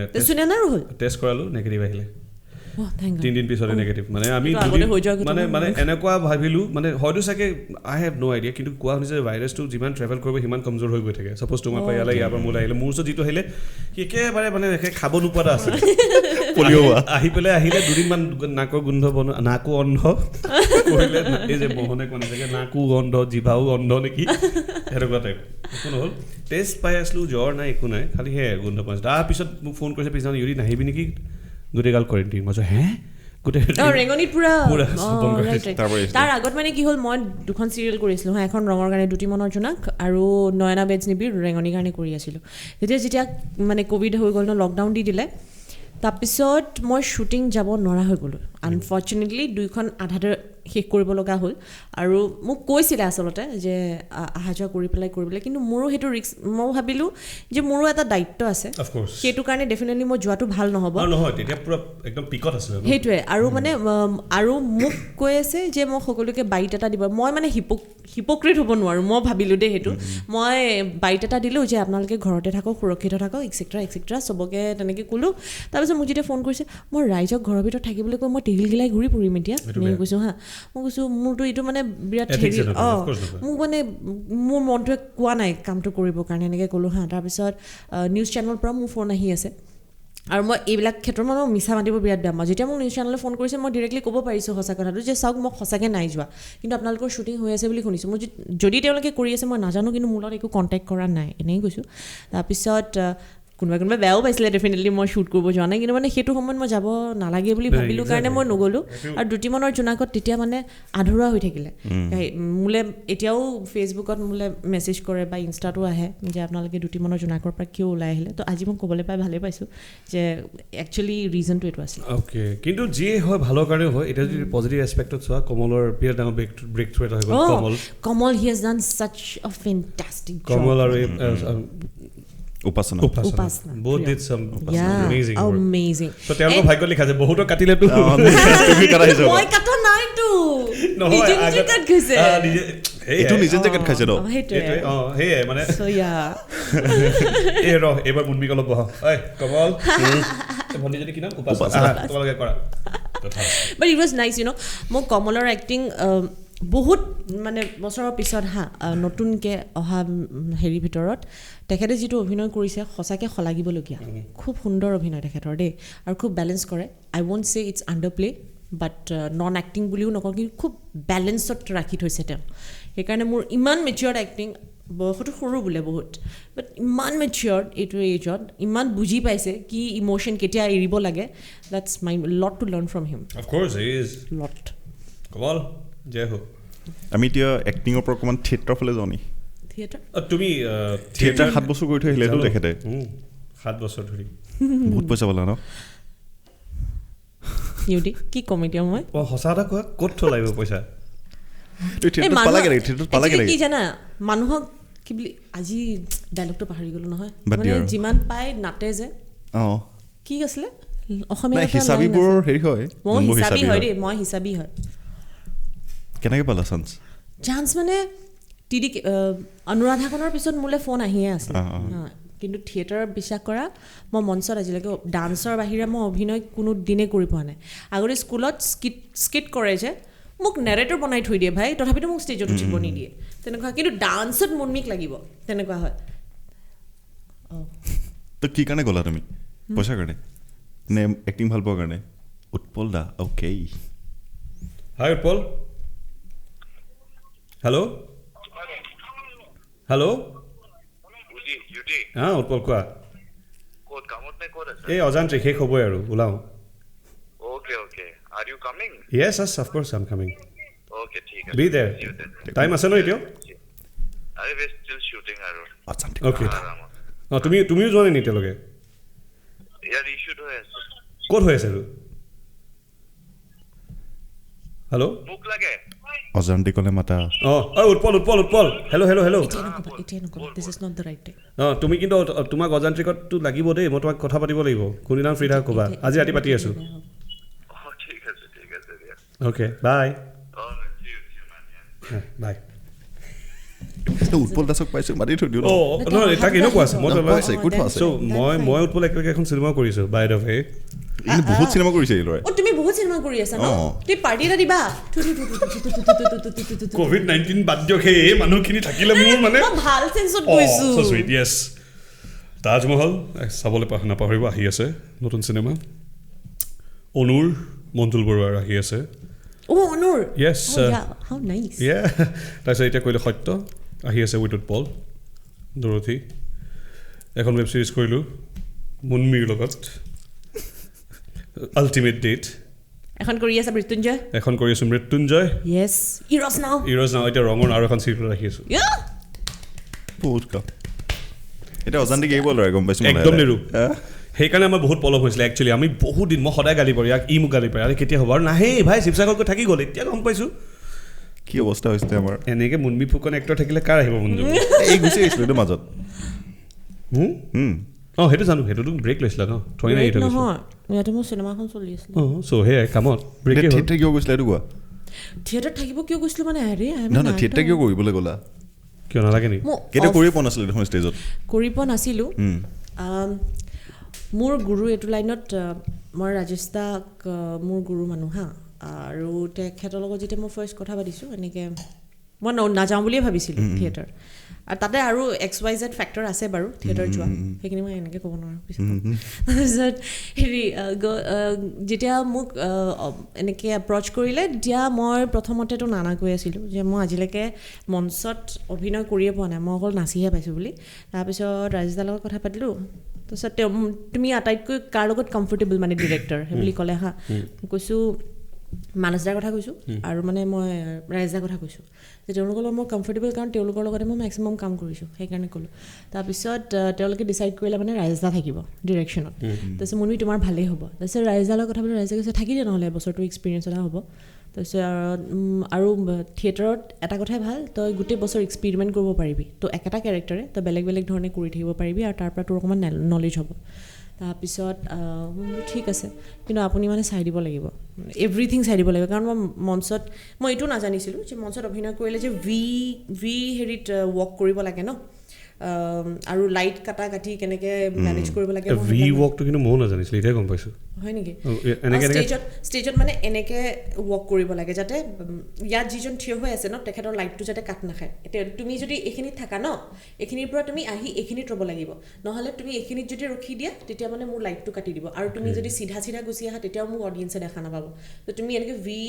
টেষ্ট কৰালোঁ নেগেটিভ আহিলে thank God. 3 দিন পিছতে নেগেটিভ মানে আমি কিন্তু আগতে হৈ যোৱা মানে মানে এনেকুৱা ভাবিলোঁ মানে হয়তো চাগে আই হেভ ন' আইডিয়া কিন্তু কোৱা শুনিছে যে ভাইৰাছটো যিমান ট্ৰেভেল কৰিব সিমান কমজোৰ হৈ গৈ থাকে ছাপ'জ তোমাৰ পৰা ইয়াৰ পৰা মোলৈ আহিলে মোৰ ওচৰত যিটো আহিলে সি একেবাৰে মানে খাব নোপোৱা এটা আছে আহি পেলাই আহিলে দুদিনমান নাকৰ গোন্ধ নাকো অন্ধ কৰিলে এই যে মোহনে কোৱা নিচাগে নাকো অন্ধ জিভাও অন্ধ নেকি সেনেকুৱা টাইপ একো নহ'ল টেষ্ট পাই আছিলোঁ জ্বৰ নাই একো নাই খালি সেয়াই গোন্ধ পাইছোঁ তাৰপিছত মোক ফোন কৰিছে পিছদিনা ইউৰি নাহিবি নেকি গোটেইগাল কোৱাৰেণ্টিন মই হে ৰেঙনিত পুৰা তাৰপৰা তাৰ আগত মানে কি হ'ল মই 2খন চিৰিয়েল কৰিছিলোঁ হা এখন ৰঙৰ কাৰণে দুটি মনৰ জোনাক আৰু নয়না বেজ নিবিৰ ৰেঙনিৰ কাৰণে কৰি আছিলোঁ যেতিয়া মানে ক'ভিড হৈ গ'ল ন লকডাউন দি দিলে তাৰপিছত মই শ্বুটিং যাব নোৱাৰা হৈ গ'লোঁ আনফৰ্চুনেটলি 2খন আধাতে শেষ কৰিব লগা হ'ল আৰু মোক কৈছিলে আচলতে যে অহা যোৱা কৰি পেলাই কিন্তু মোৰো সেইটো ৰিস্ক মই ভাবিলোঁ যে মোৰো এটা দায়িত্ব আছে সেইটো কাৰণে ডেফিনেটলি মই যোৱাটো ভাল নহ'ব নহয় তেতিয়া পুৰা একদম পিকত আছিলে সেইটোৱে আৰু মানে আৰু মোক কৈ আছে যে মই সকলোকে বাইট এটা দিব মই মানে হিপক্ৰিট হ'ব নোৱাৰোঁ মই ভাবিলোঁ দেই সেইটো মই বাইট এটা দিলোঁ যে আপোনালোকে ঘৰতে থাকক সুৰক্ষিত থাকক এক্সেট্ৰা চবকে তেনেকৈ ক'লোঁ তাৰপিছত মোক যেতিয়া ফোন কৰিছে মই ৰাইজক ঘৰৰ ভিতৰত থাকিবলৈ কৈ মই টেহিল গিলাই ঘূৰি ফুৰিম এতিয়া এনেকৈ কৈছোঁ হা মই কৈছোঁ মোৰতো এইটো মানে বিৰাট হেৰি মোক মানে মোৰ মনটোৱে কোৱা নাই কামটো কৰিবৰ কাৰণে এনেকৈ ক'লোঁ হা তাৰপিছত নিউজ চেনেলৰ পৰা মোৰ ফোন আহি আছে আৰু মই এইবিলাক ক্ষেত্ৰত মই মিছা মাতিব বিৰাট বেয়া মই যেতিয়া মোক নিউজ চেনেলে ফোন কৰিছে মই ডিৰেক্টলি ক'ব পাৰিছোঁ সঁচা কথাটো যে চাওক মই সঁচাকৈ নাই যোৱা কিন্তু আপোনালোকৰ শ্বুটিং হৈ আছে বুলি শুনিছোঁ মই যদি তেওঁলোকে কৰি আছে মই নাজানো কিন্তু মোৰ লগত একো কণ্টেক্ট কৰা নাই এনেই কৈছোঁ তাৰপিছত কোনোবাই বেয়াও পাইছিলে ডেফিনেটলি মই শ্বুট কৰিব যোৱা নাই কিন্তু মানে সেইটো সময়ত মই যাব নালাগে বুলি ভাবিলোঁ কাৰণে মই নগ'লোঁ আৰু দুটি মনৰ জোনাকত তেতিয়া মানে আধৰুৱা হৈ থাকিলে মোলৈ এতিয়াও ফেচবুকত মোলৈ মেছেজ কৰে বা ইনষ্টাতো আহে যে আপোনালোকে দুটি মনৰ জোনাকৰ পৰা কিয় ওলাই আহিলে তো আজি মই ক'বলৈ পাই ভালেই পাইছোঁ যে একচুৱেলি ৰিজনটো এইটো আছিল অ'কে কিন্তু যিয়ে হয় ভালৰ কাৰণেও হয় এতিয়া যদি পজিটিভ এছপেক্টত চোৱা কমলৰ বিৰাট ডাঙৰ ব্ৰেক থ্ৰু এটা হৈ গ'ল কমল হি হেজ ডান ছাচ আ ফেণ্টাষ্টিক কমল আৰু উপাসনা both did some amazing so তেওঁলোকৰ ভাগ্য লিখা আছে বহুতো কাটিলেতো তুমি কৰা হিচাপ মই কাটা নাইতো নহয় নিজে কাট গৈছে এইটো নিজে জেকেট খাইছে ন সেইটোৱে হে মানে so yeah এবাৰ মুনমিক অলপ বহা ঐ কমল ভণ্টি যদি কি নাম উপাসনা তোমালোকে কৰা but it was nice মোক কমলৰ এক্টিং বহুত মানে বছৰৰ পিছত নতুনকৈ অহা হেৰিৰ ভিতৰত তেখেতে যিটো অভিনয় কৰিছে সঁচাকৈ শলাগিবলগীয়া খুব সুন্দৰ অভিনয় তেখেতৰ দেই আৰু খুব বেলেঞ্চ কৰে I won't say it's underplay but non acting বুলিও নকওঁ কিন্তু খুব বেলেঞ্চত ৰাখি থৈছে তেওঁ সেইকাৰণে মোৰ ইমান মেচিয়ৰ্ড এক্টিং বয়সটো সৰু বোলে বহুত বাট ইমান মেচিয়ৰ্ড এইটো এজত ইমান বুজি পাইছে কি ইম'শ্যন কেতিয়া এৰিব লাগে that's my lot to learn from him of course he is lot Kamal জয় হো আমি এতিয়া এক্টিঙৰ পৰা অকণমান থিয়েটাৰৰ ফালে যাওঁ নি তুমি থিয়েটাৰ 7 বছৰ কৰি থৈ আহিলেতো তেখেতে 7 বছৰ ধৰি বহুত পইচা পালা ন ইউটি কি ক'ম এতিয়া মই সঁচা এটা কোৱা ক'ত থলাইব পইচা কি জানা মানুহক কি বুলি আজি ডাইলগটো পাহৰি গ'লো নহয় মানে যিমান পায় নাতে যে কি আছিলে অসমীয়া হিচাপীবোৰ হেৰি হয় মই হিচাপী হয় দেই মই হিচাপী হয় কেনেকৈ পালা চান্স মানে টিডি অনুৰাধাখনৰ পিছত মোলৈ ফোন আহিয়ে আছে কিন্তু থিয়েটাৰত বিশ্বাস কৰা মই মঞ্চত আজিলৈকে ডান্সৰ বাহিৰে মই অভিনয় কোনো দিনে কৰি পোৱা নাই আগতে স্কুলত স্কিট কৰে যে মোক নেৰেটৰ বনাই থৈ দিয়ে ভাই তথাপিতো মোক ষ্টেজত উঠিব নিদিয়ে তেনেকুৱা কিন্তু ডান্সত মুনমিক লাগিব তেনেকুৱা হয় তো কি কাৰণে গ'লা তুমি পইচাৰ কাৰণে নে এক্টিং ভাল পোৱাৰ কাৰণে উৎপল দা অ'কে হাই উৎপল হেল্ল' উৎপল কোৱা এই অজান্ত্ৰিক শেষ হ'বই আৰু ওলাওঁ Yes, of course I'm coming. Okay, ठीक है. Be there. Time আছে ন এতিয়াও? अरे we still shooting आरो. Okay. তুমিও যোৱা নাই এতিয়ালৈকে? यार reshoot হৈ আছে. ক'ত হৈ আছে? হেল্ল' মুখ লাগে. অজান্তিকলে মাতা Utpal hello' this is not the right time তুমি কিন্তু তোমাক অজান্ত্ৰিকতটো লাগিব দেই মই তোমাক কথা পাতিব লাগিব কোনদিনা ফ্ৰী থাকা ক'বা আজি ৰাতি পাতি আছোঁ ঠিক আছে দিয়া অ'কে বাই বাই উৎপল দাসক পাইছোঁ মাতি থৈ দিওঁ নহয় তাক এনেকুৱা আছে মই আছে উৎপল একেলগে এখন চিনেমা কৰিছোঁ বাই দ্য ৱে ই বহুত চিনেমা কৰিছে এই ল'ৰাই অ তুমি বহুত চিনেমা কৰি আছা ন তুমি পাৰ্টি এটা দিবা COVID-19 বাদ দিয়ক সেই মানুহখিনি থাকিলে মোৰ মানে ভাল সেন্সত কৈছো সো সুইট ইয়েছ তাজমহল চাবলৈ নাপাহৰিব আহি আছে নতুন চিনেমা অনুৰ মন্তুল বৰুৱাৰ আহি আছে অনুৰ Yes, হাউ নাইস তাৰপিছত এতিয়া কৈলে সত্য আহি আছে উইথ পল দৰথি এখন ৱেব ছিৰিজ কৰিলোঁ মুনমিৰ লগত আল্টিমেট ডেট এখন কৰি আছে মৃত্যুঞ্জয় এখন কৰি আছোঁ মৃত্যুঞ্জয় ইয়েছ ইৰছ নাও ইৰজ নাও এতিয়া ৰঙৰ আৰু এখন চিৰিয়েল ৰাখি আছোঁ বহুত কাম এতিয়া অজান্তিক এৰিব ল'ৰাই গম পাইছোঁ একদম নেৰো সেইকাৰণে আমাৰ বহুত পলম হৈছিলে একচুৱেলি আমি বহুত দিন মই সদায় গালি পাৰোঁ ইয়াক মোক গালি পাৰে আৰে কেতিয়া হ'ব আৰু নাহে ভাই শিৱসাগৰকৈ থাকি গ'ল এতিয়া গম পাইছোঁ কি অৱস্থা হৈছে আমাৰ এনেকৈ মুনমি ফুকন এক্টৰ থাকিলে কাৰ আহিব মন যাব এই গুচি গৈছিলোঁ এইটো মাজত অঁ সেইটো জানো সেইটোতো ব্ৰেক লৈছিলা ন থৈ নাই থৈ নহয় ইয়াতে মোৰ চিনেমাখন চলি আছিল অঁ চ' সেয়াই কামত ব্ৰেকে হ'ল থিয়েটাৰ কিয় গৈছিলে এইটো কোৱা থিয়েটাৰ থাকিব কিয় গৈছিলোঁ মানে হেৰি নহয় নহয় থিয়েটাৰ কিয় কৰিবলৈ গ'লা কিয় নালাগে নেকি কেতিয়া কৰি পোৱা নাছিলে দেখোন ষ্টেজত কৰি পোৱা নাছিলোঁ মোৰ গুৰু এইটো লাইনত মই ৰাজেশ দাক মোৰ গুৰু মানুহ হা আৰু তেখেতৰ লগত যেতিয়া মই ফাৰ্ষ্ট কথা পাতিছোঁ এনেকৈ মই নাযাওঁ বুলিয়ে ভাবিছিলোঁ থিয়েটাৰ আৰু তাতে আৰু XYZ ফেক্টৰ আছে বাৰু থিয়েটাৰ যোৱা সেইখিনি মই এনেকৈ ক'ব নোৱাৰোঁ পিছত তাৰপিছত হেৰি যেতিয়া মোক এনেকৈ এপ্ৰ'চ কৰিলে তেতিয়া মই প্ৰথমতেতো নানা কৈ আছিলোঁ যে মই আজিলৈকে মঞ্চত অভিনয় কৰিয়ে পোৱা নাই মই অকল নাচিহে পাইছোঁ বুলি তাৰপিছত ৰাজেশদাৰ লগত কথা পাতিলোঁ তাৰপিছত তুমি আটাইতকৈ কাৰ লগত কমফৰ্টেবল মানে ডিৰেক্টৰ সেই বুলি ক'লে হা কৈছোঁ মানসদাৰ কথা কৈছোঁ আৰু মানে মই ৰাইজদাৰ কথা কৈছোঁ যে তেওঁলোকৰ লগত মই কমফৰ্টেবল কাৰণ তেওঁলোকৰ লগতে মই মেক্সিমাম কাম কৰিছোঁ সেইকাৰণে ক'লোঁ তাৰপিছত তেওঁলোকে ডিচাইড কৰিলে মানে ৰাইজদা থাকিব ডিৰেকশ্যনত তাৰপিছত মুনমি তোমাৰ ভালেই হ'ব তাৰপিছত ৰাইজদাৰ লগত কথা পাতি ৰাইজে কৈছে থাকি দে নহ'লে বছৰটো এক্সপিৰিয়েঞ্চ এটা হ'ব তাৰপিছত আৰু থিয়েটাৰত এটা কথাই ভাল তই গোটেই বছৰ এক্সপেৰিমেণ্ট কৰিব পাৰিবি তো একেটা কেৰেক্টাৰে তই বেলেগ বেলেগ ধৰণে কৰি থাকিব পাৰিবি আৰু তাৰ পৰা তোৰ অকণমান নলেজ হ'ব তাৰপিছত ঠিক আছে কিন্তু আপুনি মানে চাই দিব লাগিব এভৰিথিং চাই দিব লাগিব কাৰণ মই মঞ্চত মই এইটো নাজানিছিলোঁ যে মঞ্চত অভিনয় কৰিলে যে ভি হেৰিত ৱৰ্ক কৰিব লাগে ন আৰু লাইট কাটা কাটি কেনেকৈ মেনেজ কৰিব লাগে ভি ৱৰ্কটো কিন্তু ময়ো নাজানিছিলোঁ এতিয়া গম পাইছোঁ হয় নেকি ষ্টেজত মানে এনেকৈ ৱৰ্ক কৰিব লাগে যাতে ইয়াত যিজন থিয় হৈ আছে ন তেখেতৰ লাইটটো যাতে কাট নাখায় এতিয়া তুমি যদি এইখিনিত থাকা ন এইখিনিৰ পৰা তুমি আহি এইখিনিত ৰ'ব লাগিব নহ'লে তুমি এইখিনিত যদি ৰখি দিয়া তেতিয়া মানে মোৰ লাইটটো কাটি দিব আৰু তুমি যদি চিধা চিধা গুচি আহা তেতিয়াও মোক অডিয়েঞ্চে দেখা নাপাব তো তুমি এনেকৈ ভি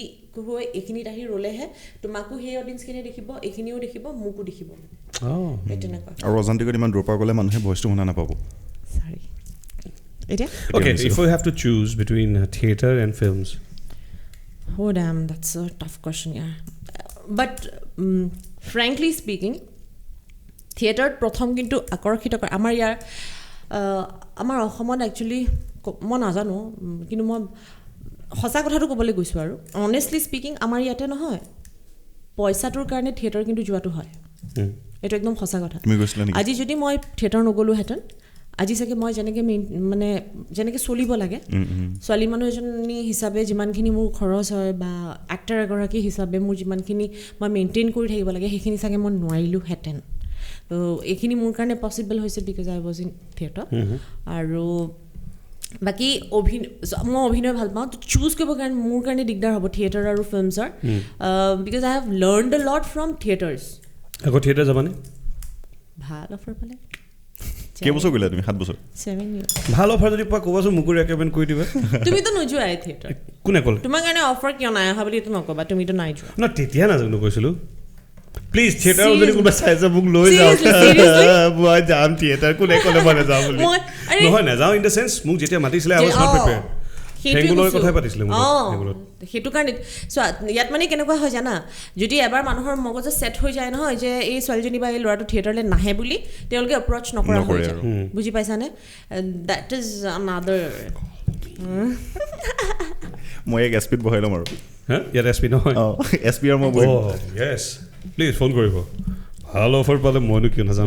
হৈ এইখিনিত আহি ৰ'লেহে তোমাকো সেই অডিয়েঞ্চখিনিয়ে দেখিব এইখিনিও দেখিব মোকো দেখিব তেনেকুৱা আৰু অজান্তিকত ইমান দূৰৰ পৰা গ'লে মানুহে ভইচটো শুনা নাপাব সৰি Okay, if we have to choose between theater and films. Oh damn, that's a tough question, yeah. But frankly speaking, theater প্ৰথম কিন্তু আকৰ্ষিত কৰে আমাৰ ইয়াৰ আমাৰ অসমত একচুৱেলি মই নাজানো কিন্তু মই সঁচা কথাটো ক'বলৈ গৈছোঁ আৰু অনেষ্টলি স্পিকিং আমাৰ ইয়াতে নহয় পইচাটোৰ কাৰণে থিয়েটাৰ কিন্তু যোৱাটো হয় এইটো একদম সঁচা কথা আজি যদি মই থিয়েটাৰ নগ'লোহেঁতেন আজি চাগে মই যেনেকৈ চলিব লাগে ছোৱালী মানুহ এজনী হিচাপে যিমানখিনি মোৰ খৰচ হয় বা এক্টাৰ এগৰাকী হিচাপে মোৰ যিমানখিনি মই মেইনটেইন কৰি থাকিব লাগে সেইখিনি চাগে মই নোৱাৰিলোহেঁতেন তো এইখিনি মোৰ কাৰণে পচিবল হৈছে because I was in theatre আৰু বাকী মই অভিনয় ভাল পাওঁ তো চুজ কৰিব কাৰণে মোৰ কাৰণে দিগদাৰ হ'ব থিয়েটাৰ আৰু ফিল্মছৰ because I have learned a lot from theatres আকৌ থিয়েটাৰ যাবানে ভাল অফাৰ পালে কেইবছৰ কৰিলা তুমি 7 বছৰ 7 years ভাল অফাৰ যদি পোৱা ক'বাচোন মোকো ৰেকমেণ্ড কৰি দিবা তুমিতো নোযোৱাই থিয়েটাৰ কোনে ক'লে তোমাৰ কাৰণে অফাৰ কিয় নাই অহা বুলি এইটো নক'বা তুমিতো নাই যোৱা ন তেতিয়া নাজানো কৈছিলোঁ প্লিজ থিয়েটাৰ যদি কোনোবা চাইছে মোক লৈ যাওক মই যাম থিয়েটাৰ কোনে ক'লে মই নাযাওঁ বুলি নহয় নাযাওঁ ইন দ্য চেন্স মোক যেতিয়া মাতিছিলে আই ৱাজ নট প্ৰিপেয়াৰ্ড হেংগুলৰ কথাই পাতিছিলে সেইটো কাৰণে ইয়াত মানে কেনেকুৱা হয় জানা যদি এবাৰ মানুহৰ মগজত ছেট হৈ যায় নহয় যে এই ছোৱালীজনী বা এই ল'ৰাটো থিয়েটাৰলৈ নাহে বুলি তেওঁলোকে এপ্ৰ'চ নকৰা হৈ যায় বুজি পাইছানে দেট ইজ আনাডাৰ মই এক এছপিত বহাই ল'ম আৰু ইয়াত এছ পি নহয় এছ পি আৰু মই বহিম য়েছ প্লিজ ফোন কৰিব ভাল অফাৰ পালে মইনো কিয় নাযাম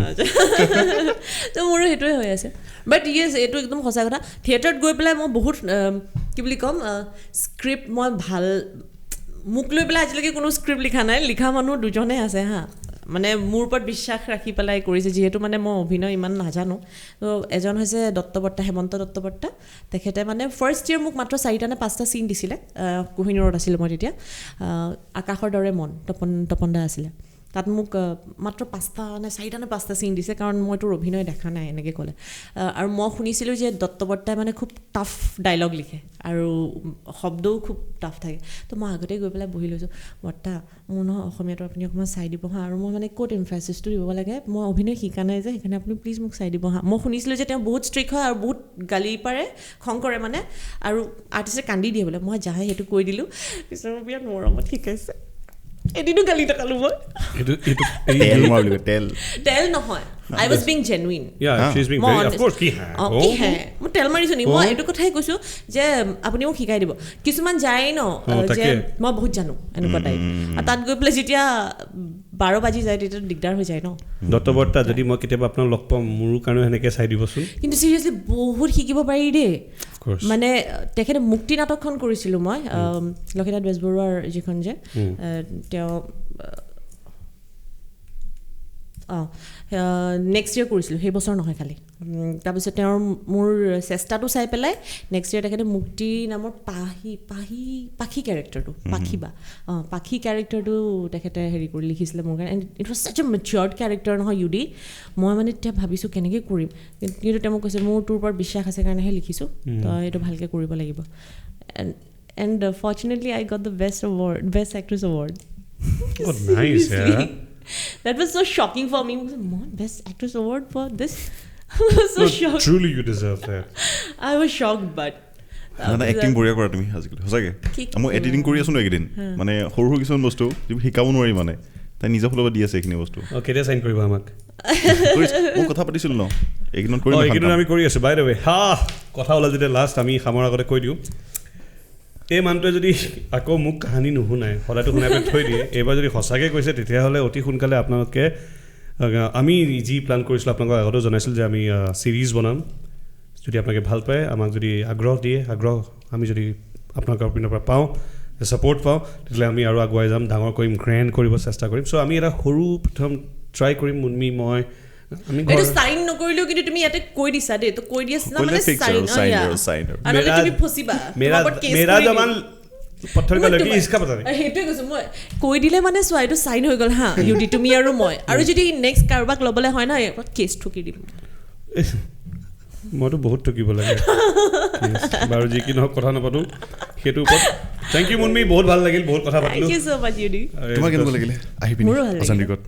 তো মোৰো সেইটোৱে হৈ আছে বাট য়েছ এইটো একদম সঁচা কথা থিয়েটাৰত গৈ পেলাই মই বহুত কি বুলি ক'ম স্ক্ৰিপ্ট মই ভাল মোক লৈ পেলাই আজিলৈকে কোনো স্ক্ৰিপ্ট লিখা নাই লিখা মানুহ দুজনে আছে হা মানে মোৰ ওপৰত বিশ্বাস ৰাখি পেলাই কৰিছে যিহেতু মানে মই অভিনয় ইমান নাজানো তো এজন হৈছে দত্ত বৰ্তা হেমন্ত দত্ত বৰ্তা তেখেতে মানে ফাৰ্ষ্ট ইয়েৰ মোক মাত্ৰ 4টা নে 5টা চিন দিছিলে কোহিনুৰত আছিলোঁ মই তেতিয়া আকাশৰ দৰে মন তপন দা আছিলে তাত মোক মাত্ৰ 5টা নে 4টা নে 5টা চিন দিছে কাৰণ মই তোৰ অভিনয় দেখা নাই এনেকৈ ক'লে আৰু মই শুনিছিলোঁ যে দত্ত বৰ্তাই মানে খুব টাফ ডায়লগ লিখে আৰু শব্দও খুব টাফ থাকে তো মই আগতে গৈ পেলাই বহি লৈছোঁ বৰ্তা মোৰ নহয় অসমীয়াটো আপুনি অকণমান চাই দিব হা আৰু মই মানে ক'ত এমফাইচিছটো দিব লাগে মই অভিনয় শিকা নাই যে সেইকাৰণে আপুনি প্লিজ মোক চাই দিব হা মই শুনিছিলোঁ যে তেওঁ বহুত ষ্ট্ৰিক্ট হয় আৰু বহুত গালি পাৰে খং কৰে মানে আৰু আৰ্টিষ্টে কান্দি দিয়ে বোলে মই যাহে সেইটো কৈ দিলোঁ পিছৰ বিৰাট মৰমত শিকাইছে এদিনো গালি নাকালোঁ মই তেল নহয় I was being genuine. Yeah, she's being very, of course, কি হ্যাঁ মই তেল মাৰিছোঁ নি মই এইটো কথাই কৈছোঁ যে আপুনি মোক শিকাই দিব কিছুমান যায় ন যে মই বহুত জানো এনেকুৱা টাইপ আৰু তাত গৈ পেলাই যেতিয়া 12 বাজি যায় তেতিয়া দিগদাৰ হৈ যায় ন দত্ত বৰ্তা যদি মই কেতিয়াবা আপোনাক লগ পাম মোৰো কাৰণে সেনেকৈ চাই দিবচোন কিন্তু চিৰিয়াছলি বহুত শিকিব পাৰি দেই মানে তেখেতে মুক্তি নাটকখন কৰিছিলোঁ মই লক্ষীনাথ বেজবৰুৱাৰ যিখন যে তেওঁ নেক্সট ইয়েৰ কৰিছিলোঁ সেই বছৰ নহয় খালি তাৰপিছত তেওঁৰ মোৰ চেষ্টাটো চাই পেলাই নেক্সট ইয়েৰ তেখেতে মুক্তি নামৰ পাখি কেৰেক্টাৰটো পাখি কেৰেক্টাৰটো তেখেতে হেৰি কৰি লিখিছিলে মোৰ কাৰণে and it was ছাচ A matured character নহয় ইউডি মই মানে এতিয়া ভাবিছোঁ কেনেকৈ কৰিম কিন্তু তেওঁ মোক কৈছে মোৰ তোৰ ওপৰত বিশ্বাস আছে কাৰণেহে লিখিছোঁ তই এইটো ভালকৈ কৰিব লাগিব and fortunately I got the best actress award nice That was so shocking for me. Mon, best actress award for this. So shocked. Truly you deserve that. I was shocked, but মানে acting বঢ়িয়া কৰা তুমি আজিকালি সঁচাকৈ মই editing কৰি আছোঁ ন এইকেইদিন মানে সৰু সৰু কিছুমান বস্তু শিকাব নোৱাৰি মানে তাই নিজৰ ফালৰ পৰা দি আছে এইখিনি বস্তু কেতিয়া চাইন কৰিব আমাক মই কথা পাতিছিলোঁ ন এইকেইদিনত আমি কৰি আছোঁ বাই দ্য ৱে কথা ওলাই যেতিয়া লাষ্ট আমি সামৰ আগতে কৈ দিওঁ এই মানুহটোৱে যদি আকৌ মোক কাহানী নুশুনাই সদায়তো শুনাই পেলাই থৈ দিয়ে এইবাৰ যদি সঁচাকৈ কৈছে তেতিয়াহ'লে অতি সোনকালে আপোনালোকে আমি যি প্লান কৰিছিলোঁ আপোনালোকক আগতেও জনাইছিলোঁ যে আমি ছিৰিজ বনাম যদি আপোনালোকে ভাল পায় আমাক যদি আগ্ৰহ আমি যদি আপোনালোকৰ পিনৰ পৰা পাওঁ ছাপৰ্ট পাওঁ তেতিয়াহ'লে আমি আৰু আগুৱাই যাম ডাঙৰ কৰিম গ্ৰেণ্ড কৰিব চেষ্টা কৰিম চ' আমি এটা সৰু প্ৰথম ট্ৰাই কৰিম মুনমি মই এইটো সাইন নকৰিলেও কিন্তু তুমি ইয়াতে কৈ দিছা দেই তো কৈ দিছ না মানে সাইন আৰু তুমি ফচিবা মেৰা জমান পত্থৰ কা লড়কি ইসকা পতা নাই হেইটো কৈছো মই কৈ দিলে মানে চোৱা এইটো সাইন হৈ গ'ল হা ইউডি তুমি আৰু মই আৰু যদি নেক্সট কাৰবাক ল'বলৈ হয় না কেছ ঠুকি দিম মইতো বহুত ঠকিব লাগে বাৰু যি কি নহওক কথা নাপাতো সেইটো ওপৰত থেংক ইউ মুনমি বহুত ভাল লাগিল বহুত কথা পাতিলো থ্যাংক ইউ সো মাচ ইউডি তোমাৰ কেনেকুৱা লাগিলে আহি পিনি অসান্তিকত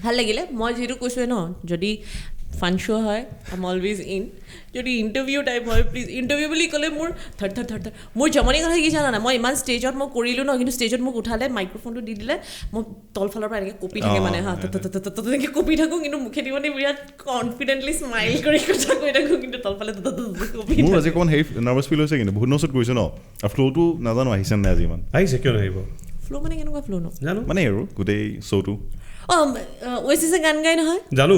ভাল লাগিলে মই যিহেতু কৈছোঁৱে ন যদি ফান শ্ব' হয় আই এম অলৱেজ ইন যদি ইণ্টাৰভিউ টাইপ হয় প্লিজ ইণ্টাৰভিউ বুলি ক'লে মোৰ থৰ মোৰ জমনি কথা কি জানা নাই মই ইমান ষ্টেজত মই কৰিলোঁ ন কিন্তু ষ্টেজত মোক উঠালে মাইক্ৰফোনটো দি দিলে মই তলফালৰ পৰা এনেকৈ কপি থাকে মানে হা তেনেকৈ কপি থাকোঁ কিন্তু মুখেদি মানে বিৰাট কনফিডেণ্টলি স্মাইল কৰি কথা কৈ থাকোঁ কিন্তু তলফালে কপি মোৰ আজি অকণমান হেৰি নাৰ্ভাছ ফিল হৈছে কিন্তু বহুত নচত কৰিছে ন আৰু ফ্ল'টো নাজানো আহিছে নাই আজি ইমান আহিছে কিয় নাহিব ফ্ল' মানে কেনেকুৱা ফ্ল' ন জানো মানে আৰু গোটেই শ্ব'টো ওয়েচিছে গান গাই নহয় জানো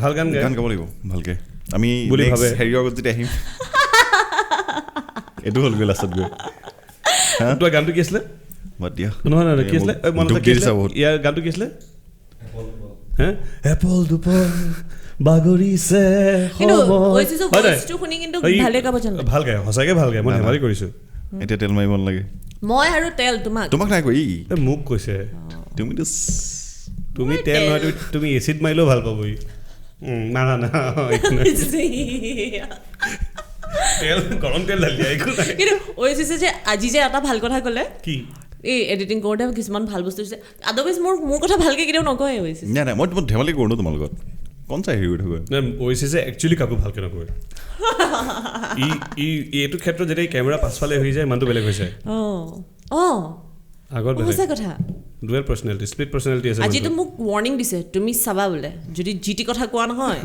ভাল গান গাব লাগিব ভালকৈ আমি হেৰিৰ আগত যেতিয়া আহিম এইটো হ'ল গৈ লাষ্টত গৈ তোমাৰ গানটো কি আছিলে বাদ দিয়া নহয় কি আছিলে ইয়াৰ গানটো কি আছিলে এপল দুপল বাগৰিছে ভাল গায় সঁচাকৈ ভাল গায় মই ধেমালি কৰিছোঁ এতিয়া তেল মাৰিব নালাগে মই আৰু তেল তোমাক নাই কৈ মোক কৈছে তুমিতো তুমি তেল নহয় তুমি এচিড মাৰিলেও ভাল পাব না তেল গৰম তেল ঢালি একো নাই কিন্তু ওয়েচিছে যে আজি যে এটা ভাল কথা ক'লে কি এই এডিটিং কৰোঁতে কিছুমান ভাল বস্তু হৈছে আদাৰৱাইজ মোৰ কথা ভালকৈ কেতিয়াও নকয় ওয়েচিছ নাই মই তোমাক ধেমালি কৰোঁ ন তোমাৰ লগত কণ চাই হেৰি কৰি থাকোঁ ওয়েচিছে একচুৱেলি কাকো ভালকৈ নকয় এইটো ক্ষেত্ৰত যেতিয়া কেমেৰা পাছফালে হৈ যায় মানুহটো বেলেগ হৈ যায় আগত সঁচা কথা ডুৱেল পাৰ্চনেলিটি স্প্লিট পাৰ্চনেলিটি আছে আজিতো মোক ৱাৰ্ণিং দিছে তুমি চাবা বোলে যদি জিটি কথা কোৱা নহয়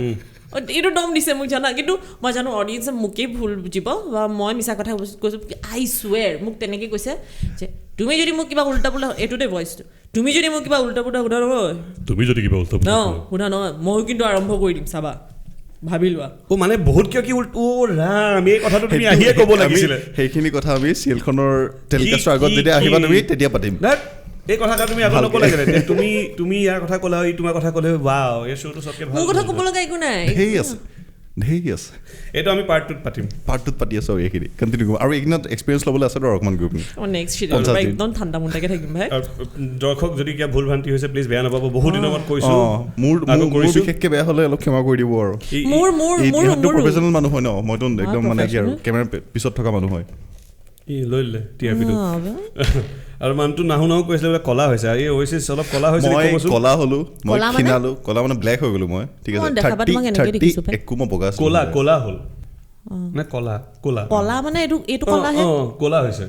এইটো দম দিছে মোক জানা কিন্তু মই জানো অডিয়েঞ্চে মোকেই ভুল বুজিব বা মই মিছা কথা কৈছোঁ আই চুৱেৰ মোক তেনেকৈ কৈছে যে তুমি যদি মোক কিবা উল্টা পুল্টা এইটো দে ভইচটো তুমি যদি মোক কিবা উল্টা পুল্টা সোধা নহয় তুমি যদি কিবা উল্টা পুল্টা সোধা নহয় ময়ো কিন্তু আৰম্ভ কৰি দিম চাবা ভাবি লোৱা মানে বহুত কিয় কি ৰাম এই কথাটো তুমি আহিয়ে ক'ব লাগিছিলে সেইখিনি কথা আমি চিৰিয়েলখনৰ টেলিকাষ্টৰ আগত যেতিয়া আহিবা তুমি তেতিয়া পাতিম এই কথাষাৰ তুমি আগত নকলাগে নে তুমি ইয়াৰ কথা ক'লা এই তোমাৰ কথা ক'লে ৱাও এই শ্ব'টো সবকে ভাল মোৰ কথা ক'ব লগা একো নাই ঢেৰ আছে এইটো আমি পাৰ্ট 2ত পাতিম পাতি আছো আৰু এইখিনি কণ্টিনিউ কৰিম আৰু এইখিনিত এক্সপিৰিয়েঞ্চ ল'বলৈ আছে আৰু অকণমান গৈ পিনি নেক্সট একদম ঠাণ্ডা মুণ্ডাকে থাকিম ভাই আৰু দৰ্শক যদি কিবা ভুল ভ্ৰান্তি হৈছে প্লিজ বেয়া নাপাব বহুত দিনৰ মূৰত কৈছো মোৰ বিশেষকৈ বেয়া হ'লে অলপ ক্ষমা কৰি দিব আৰু মোৰ প্ৰফেচনেল মানুহ হয় ন মইতো একদম মানে কি আৰু কেমেৰাৰ পিছত থকা মানুহ হয় লৈ লে টিআৰপিটো আৰু মানুহটো নাহু কৈছিলে বোলে কলা হৈছে এই ওয়েসিস অলপ কলা হৈছে মই কলা হলো মই খিনালো কলা মানে ব্লেক হৈ গলো মই ঠিক আছে 30 একো মই বগা কলা হল না কলা মানে এইটো কলা হে কলা হৈছে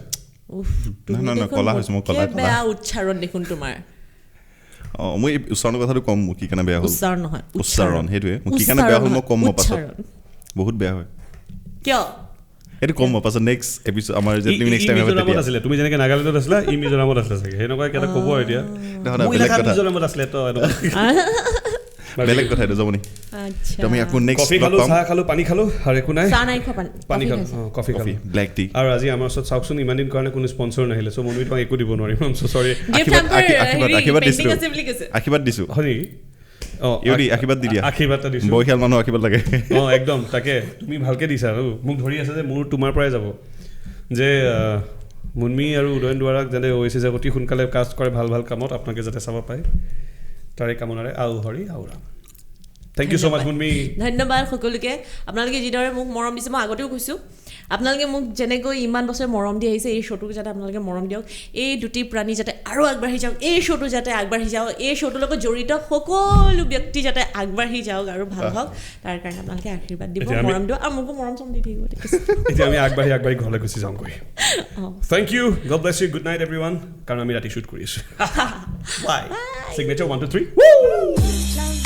না কলা হৈছে মই কলা বেয়া উচ্চাৰণ দেখোন তোমাৰ মই উচ্চাৰণৰ কথাটো কম কি কাৰণে বেয়া হ'ল উচ্চাৰণ নহয় উচ্চাৰণ সেইটোৱে মই কি কাৰণে বেয়া হ'ল মই কম মই পাছত বহুত বেয়া হয় কিয় এটো কম পাছত নেক্সট এপিসোড আমাৰ যে তুমি নেক্সট টাইম মিজোৰামত আছিলে তুমি যেনেকৈ নাগালেণ্ডত আছিলা ই মিজোৰামত আছিলে চাগে হেনেকুৱা কিটা ক'ব এতিয়া মই ইলাকা মিজোৰামত আছিলে তো বেলেগ কথা এইটো যাবনি আচ্ছা তুমি আকৌ নেক্সট কফি খালো চাহ খালো পানী খালো আৰু একো নাই চাহ নাই খোৱা পানী খালো কফি খালো ব্লেক টি আৰু আজি আমাৰ ওচৰত চাওকচোন ইমান দিন কাৰণে কোনো স্পন্সৰ নাহিলে সো মনমি তোমাক একো দিব নোৱাৰিম আই এম সো সৰি আশীৰ্বাদ দিছো হয় ইউৰি আশীৰ্বাদ দি দিয়া আশীৰ্বাদ দিছো বয়খাল মানুহ আশীৰ্বাদ লাগে একদম তাকে তুমি ভালকে দিছা আৰু মোক ধৰি আছে যে মোৰ তোমাৰ পৰাই যাব যে মুনমি আৰু উদয়ন দুৱাৰাক যাতে ওএসি যে অতি সোনকালে কাষ্ট কৰে ভাল ভাল কামত আপোনালোকে যাতে চাব পায় তাৰে কামনাৰে আউ হৰি আউৰা থ্যাংক ইউ সো মাচ মুনমি ধন্যবাদ সকলোকে আপোনালোকে যিদৰে মোক মৰম দিছে মই আগতেও কৈছো আপোনালোকে মোক যেনেকৈ ইমান বছৰ মৰম দি আহিছে এই শ্ব'টোক যাতে আপোনালোকে মৰম দিয়ক এই দুটি প্ৰাণী যাতে আৰু আগবাঢ়ি যাওক এই শ্ব'টো যাতে আগবাঢ়ি যাওক এই শ্ব'টোৰ লগত জড়িত সকলো ব্যক্তি যাতে আগবাঢ়ি যাওক আৰু ভাল হওক তাৰ কাৰণে আপোনালোকে আশীৰ্বাদ দিব মৰম দিয়ক আৰু মোকো মৰম চম দি থাকিব এতিয়া আমি আগবাঢ়ি ঘৰলৈ গুচি যাম গৈ thank you God bless you good night everyone কাৰণ আমি ৰাতি শ্বুট কৰি আছো বাই সিগনেচাৰ 1 2 3